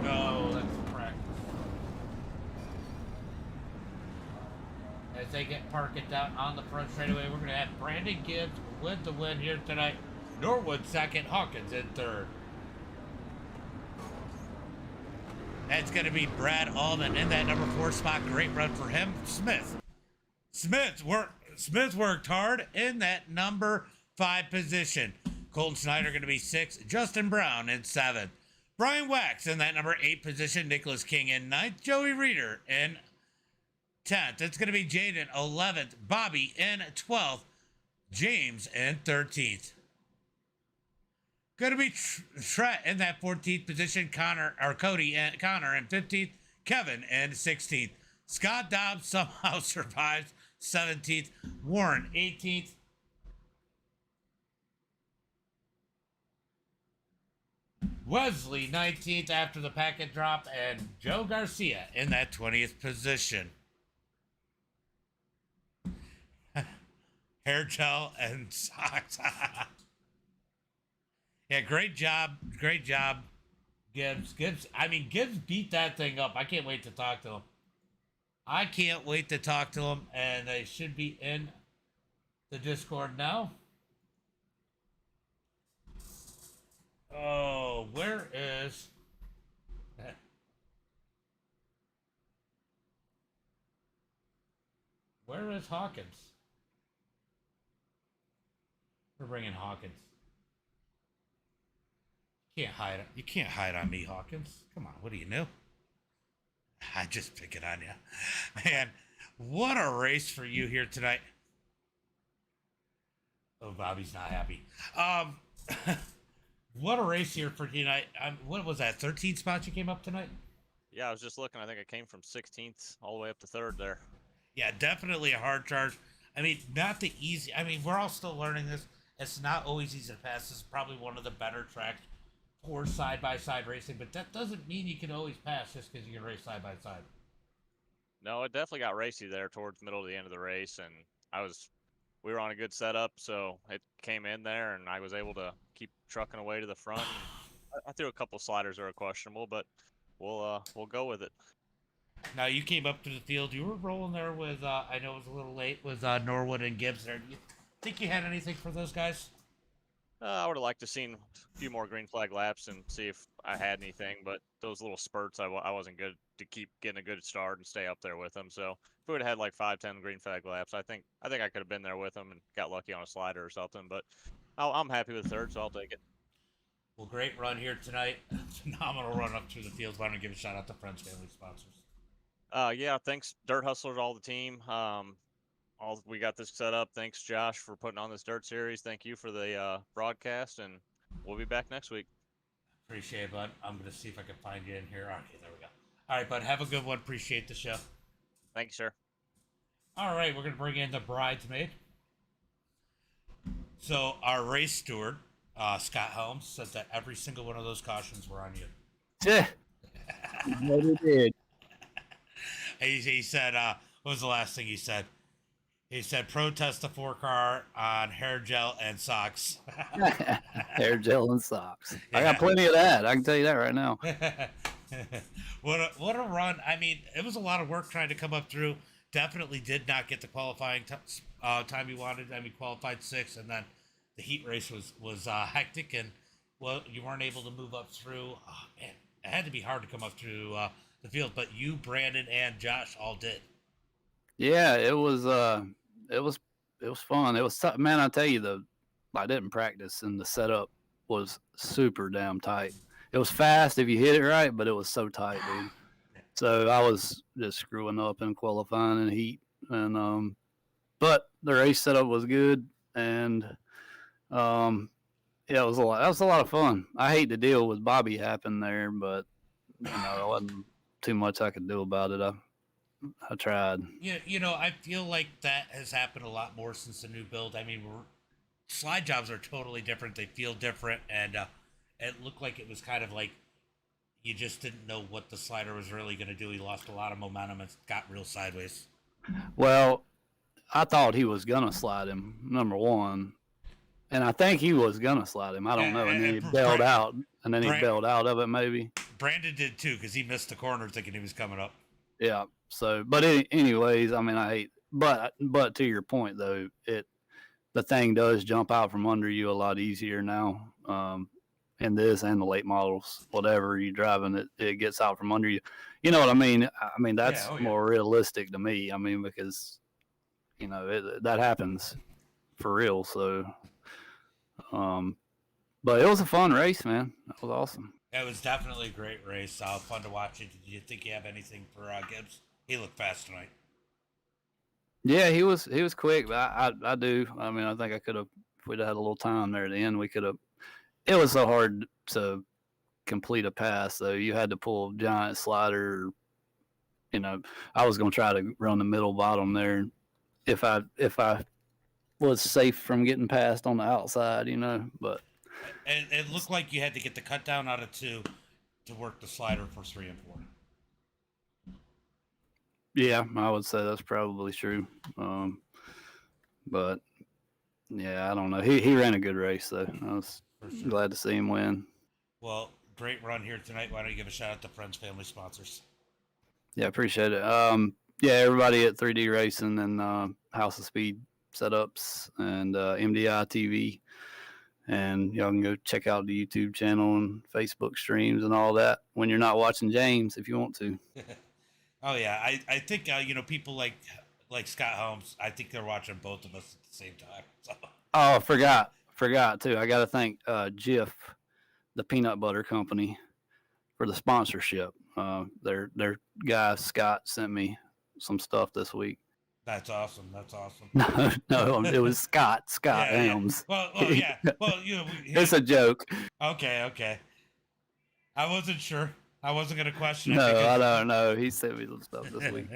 No, that's practice. As they park it down on the front straightaway, we're going to have Brandon Gibbs with the win here tonight. Norwood second, Hawkins in third. That's going to be Brad Allman in that number 4 spot. Great run for him. Smith worked hard in that number 5 position. Colton Snyder going to be 6. Justin Brown in 7th. Brian Wax in that number 8 position. Nicholas King in 9th. Joey Reeder in 10th. It's going to be Jaden 11th. Bobby in 12th. James in 13th. Going to be Tret in that 14th position. Cody and Connor in 15th. Kevin in 16th. Scott Dobbs somehow survives 17th. Warren 18th. Wesley 19th after the packet drop, and Joe Garcia in that 20th position. Hair gel and socks. Yeah, great job, Gibbs. Gibbs beat that thing up. I can't wait to talk to him. And they should be in the Discord now. Oh, where is... Where is Hawkins? We're bringing Hawkins. You can't hide on me, Hawkins. Come on, what do you know? I just pick it on you. Man, what a race for you here tonight. Oh, Bobby's not happy. What a race here for tonight. What was that, 13 spots you came up tonight? Yeah, I was just looking. I think I came from 16th all the way up to 3rd there. Yeah, definitely a hard charge. I mean, not the easy. I mean, we're all still learning this. It's not always easy to pass. This is probably one of the better tracks for side-by-side racing, but that doesn't mean you can always pass just because you can race side-by-side. No, it definitely got racy there towards the middle to the end of the race, and we were on a good setup, so it came in there, and I was able to keep trucking away to the front. I threw a couple sliders that were questionable, but we'll go with it. Now, you came up to the field. You were rolling there with, I know it was a little late, with Norwood and Gibbs there. Do you think you had anything for those guys? I would have liked to seen a few more green flag laps and see if I had anything, but those little spurts, I wasn't good to keep getting a good start and stay up there with them. So if we would have had like 5-10 green flag laps, I think I could have been there with them and got lucky on a slider or something. But I'm happy with third, so I'll take it. Well, great run here tonight. Phenomenal run up through the fields. Why don't you give a shout out to friends, family, sponsors? Yeah, thanks Dirt Hustlers, all the team. We got this set up. Thanks, Josh, for putting on this dirt series. Thank you for the broadcast, and we'll be back next week. Appreciate it, bud. I'm going to see if I can find you in here. Okay, there we go. All right, bud. Have a good one. Appreciate the show. Thank you, sir. All right, we're going to bring in the bridesmaid. So our race steward, Scott Holmes, said that every single one of those cautions were on you. Yeah. What he did. He said, what was the last thing he said? He said, protest the 4-car on hair gel and socks. Hair gel and socks. Yeah. I got plenty of that. I can tell you that right now. What a run. I mean, it was a lot of work trying to come up through. Definitely did not get the qualifying time you wanted. I mean, qualified 6th, and then the heat race was hectic, and, well, you weren't able to move up through. Oh, man, it had to be hard to come up through the field, but you, Brandon, and Josh all did. Yeah, it was fun. It was, man, I tell you, I didn't practice, and the setup was super damn tight. It was fast if you hit it right, but it was so tight, dude. So I was just screwing up in qualifying and heat, and but the race setup was good, and yeah, it was a lot. That was a lot of fun. I hate the deal with Bobby happened there, but there wasn't too much I could do about it. I tried. Yeah, I feel like that has happened a lot more since the new build. I mean, slide jobs are totally different. They feel different, and it looked like it was kind of like you just didn't know what the slider was really going to do. He lost a lot of momentum and got real sideways. Well, I thought he was gonna slide him, number one, and I think he was gonna slide him. I don't know, and then he bailed out, and then he bailed out of it maybe. Brandon did too because he missed the corner thinking he was coming up. Yeah. So, but anyways, I mean, I hate, but to your point though, the thing does jump out from under you a lot easier now. In this and the late models, whatever you're driving, it gets out from under you. You know what I mean? I mean, that's more realistic to me. I mean, because, that happens for real. So, but it was a fun race, man. That was awesome. It was definitely a great race. Fun to watch it. Did you think you have anything for Gibbs? He looked fast tonight. Yeah, he was quick. But I do. I mean, I think I could have, if we'd had a little time there at the end, we could have. It was so hard to complete a pass, though. You had to pull a giant slider. I was going to try to run the middle bottom there if I was safe from getting passed on the outside, but. And it looked like you had to get the cut down out of 2 to work the slider for 3 and 4. Yeah, I would say that's probably true. But yeah, I don't know. He ran a good race, though. I was glad to see him win. Well, great run here tonight. Why don't you give a shout out to friends, family, sponsors? Yeah, appreciate it. Yeah, everybody at 3D Racing and House of Speed setups and MDiTV. And y'all can go check out the YouTube channel and Facebook streams and all that when you're not watching James, if you want to. Oh yeah, I think people like Scott Holmes. I think they're watching both of us at the same time. So. Oh, forgot too. I got to thank Jif, the peanut butter company, for the sponsorship. Their guy Scott sent me some stuff this week. That's awesome. That's awesome. No, it was Scott Helms. Yeah. Well, yeah. Well, it's a joke. Okay. I wasn't sure. I wasn't going to question it. No, I don't know. He sent me some stuff this week.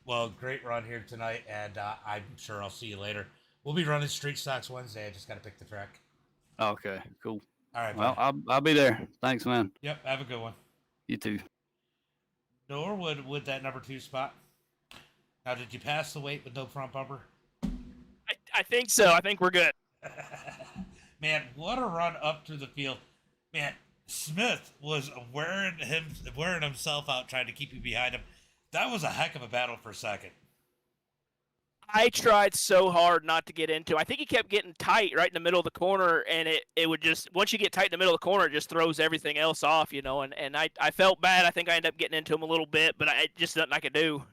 Well, great run here tonight, and I'm sure I'll see you later. We'll be running street stocks Wednesday. I just got to pick the track. Okay, cool. All right. Well, buddy. I'll be there. Thanks, man. Yep. Have a good one. You too. Norwood with that number 2 spot. Now, did you pass the weight with no front bumper? I think so. I think we're good. Man, what a run up through the field. Man, Smith was wearing himself out trying to keep you behind him. That was a heck of a battle for second. I tried so hard not to get into. I think he kept getting tight right in the middle of the corner, and it would just, once you get tight in the middle of the corner, it just throws everything else off, you know. And I felt bad. I think I ended up getting into him a little bit, but I just nothing I could do.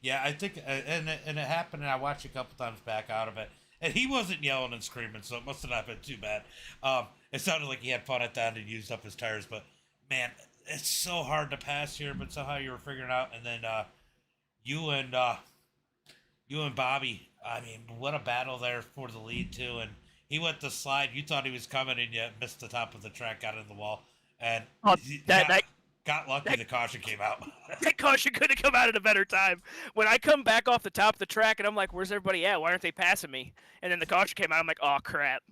Yeah, I think, and it happened, and I watched a couple times back out of it, and he wasn't yelling and screaming, so it must have not been too bad. It sounded like he had fun at that and used up his tires, but man, it's so hard to pass here, but somehow you were figuring it out, and then you and Bobby, I mean, what a battle there for the lead too, and he went the slide. You thought he was coming, and you missed the top of the track, got in the wall, and got lucky. The caution came out. That caution could have come out at a better time. When I come back off the top of the track, and I'm like, "Where's everybody at? Why aren't they passing me?" And then the caution came out. I'm like, "Oh crap."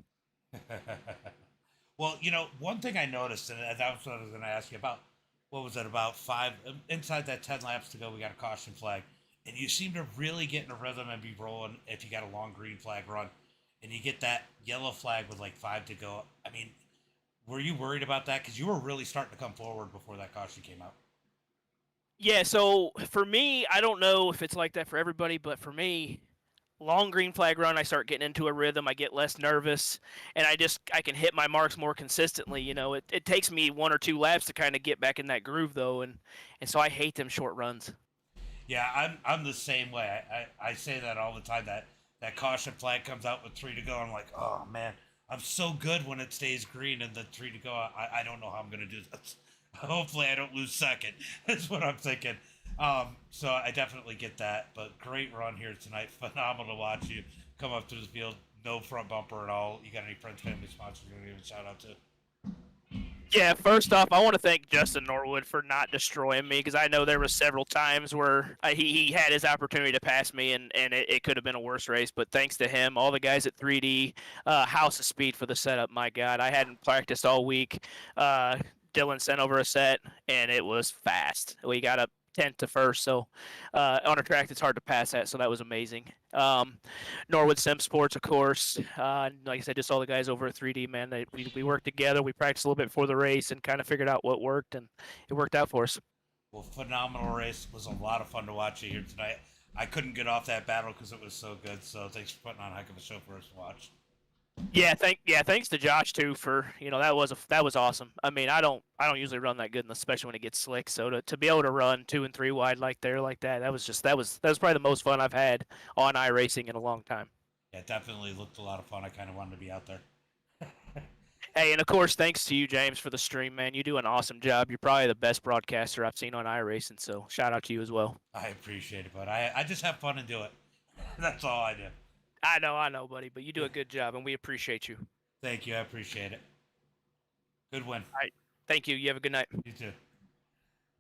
Well, you know, one thing I noticed, and that's what I was going to ask you about. What was it, about 5 inside that 10 laps to go? We got a caution flag, and you seem to really get in a rhythm and be rolling if you got a long green flag run, and you get that yellow flag with like 5 to go. I mean, were you worried about that? Because you were really starting to come forward before that caution came out. Yeah. So for me, I don't know if it's like that for everybody, but for me, long green flag run, I start getting into a rhythm. I get less nervous, and I can hit my marks more consistently. You know, it takes me 1 or 2 laps to kind of get back in that groove though, and so I hate them short runs. Yeah, I'm the same way. I say that all the time. That caution flag comes out with 3 to go. I'm like, oh man, I'm so good when it stays green and the 3 to go. I don't know how I'm gonna do this. Hopefully, I don't lose second. That's what I'm thinking. So I definitely get that. But great run here tonight. Phenomenal to watch you come up through the field. No front bumper at all. You got any friends, family, sponsors you're gonna give a shout out to? Yeah, first off, I want to thank Justin Norwood for not destroying me, because I know there were several times where he had his opportunity to pass me, and it could have been a worse race. But thanks to him, all the guys at 3D, House of Speed for the setup. My God, I hadn't practiced all week. Dylan sent over a set, and it was fast. We got up 10th to first, so on a track that's hard to pass at, so that was amazing. Norwood Sim Sports, of course. Like I said, just all the guys over at 3D, man. We worked together. We practiced a little bit before the race and kind of figured out what worked, and it worked out for us. Well, phenomenal race. It was a lot of fun to watch you here tonight. I couldn't get off that battle because it was so good, so thanks for putting on a heck of a show for us to watch. Yeah, thanks to Josh too for, you know, that was awesome. I mean, I don't usually run that good, especially when it gets slick. So to be able to run 2 and 3 wide like that, that was probably the most fun I've had on iRacing in a long time. Yeah, it definitely looked a lot of fun. I kind of wanted to be out there. Hey, and of course, thanks to you, James, for the stream, man. You do an awesome job. You're probably the best broadcaster I've seen on iRacing, so shout out to you as well. I appreciate it, bud. I just have fun and do it. That's all I do. I know, buddy, but you do a good job, and we appreciate you. Thank you. I appreciate it. Good win. All right. Thank you. You have a good night. You too.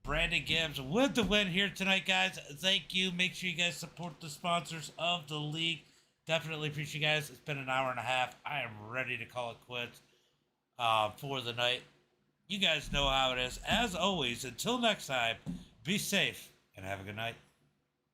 Brandon Gibbs with the win here tonight, guys. Thank you. Make sure you guys support the sponsors of the league. Definitely appreciate you guys. It's been an hour and a half. I am ready to call it quits for the night. You guys know how it is. As always, until next time, be safe and have a good night.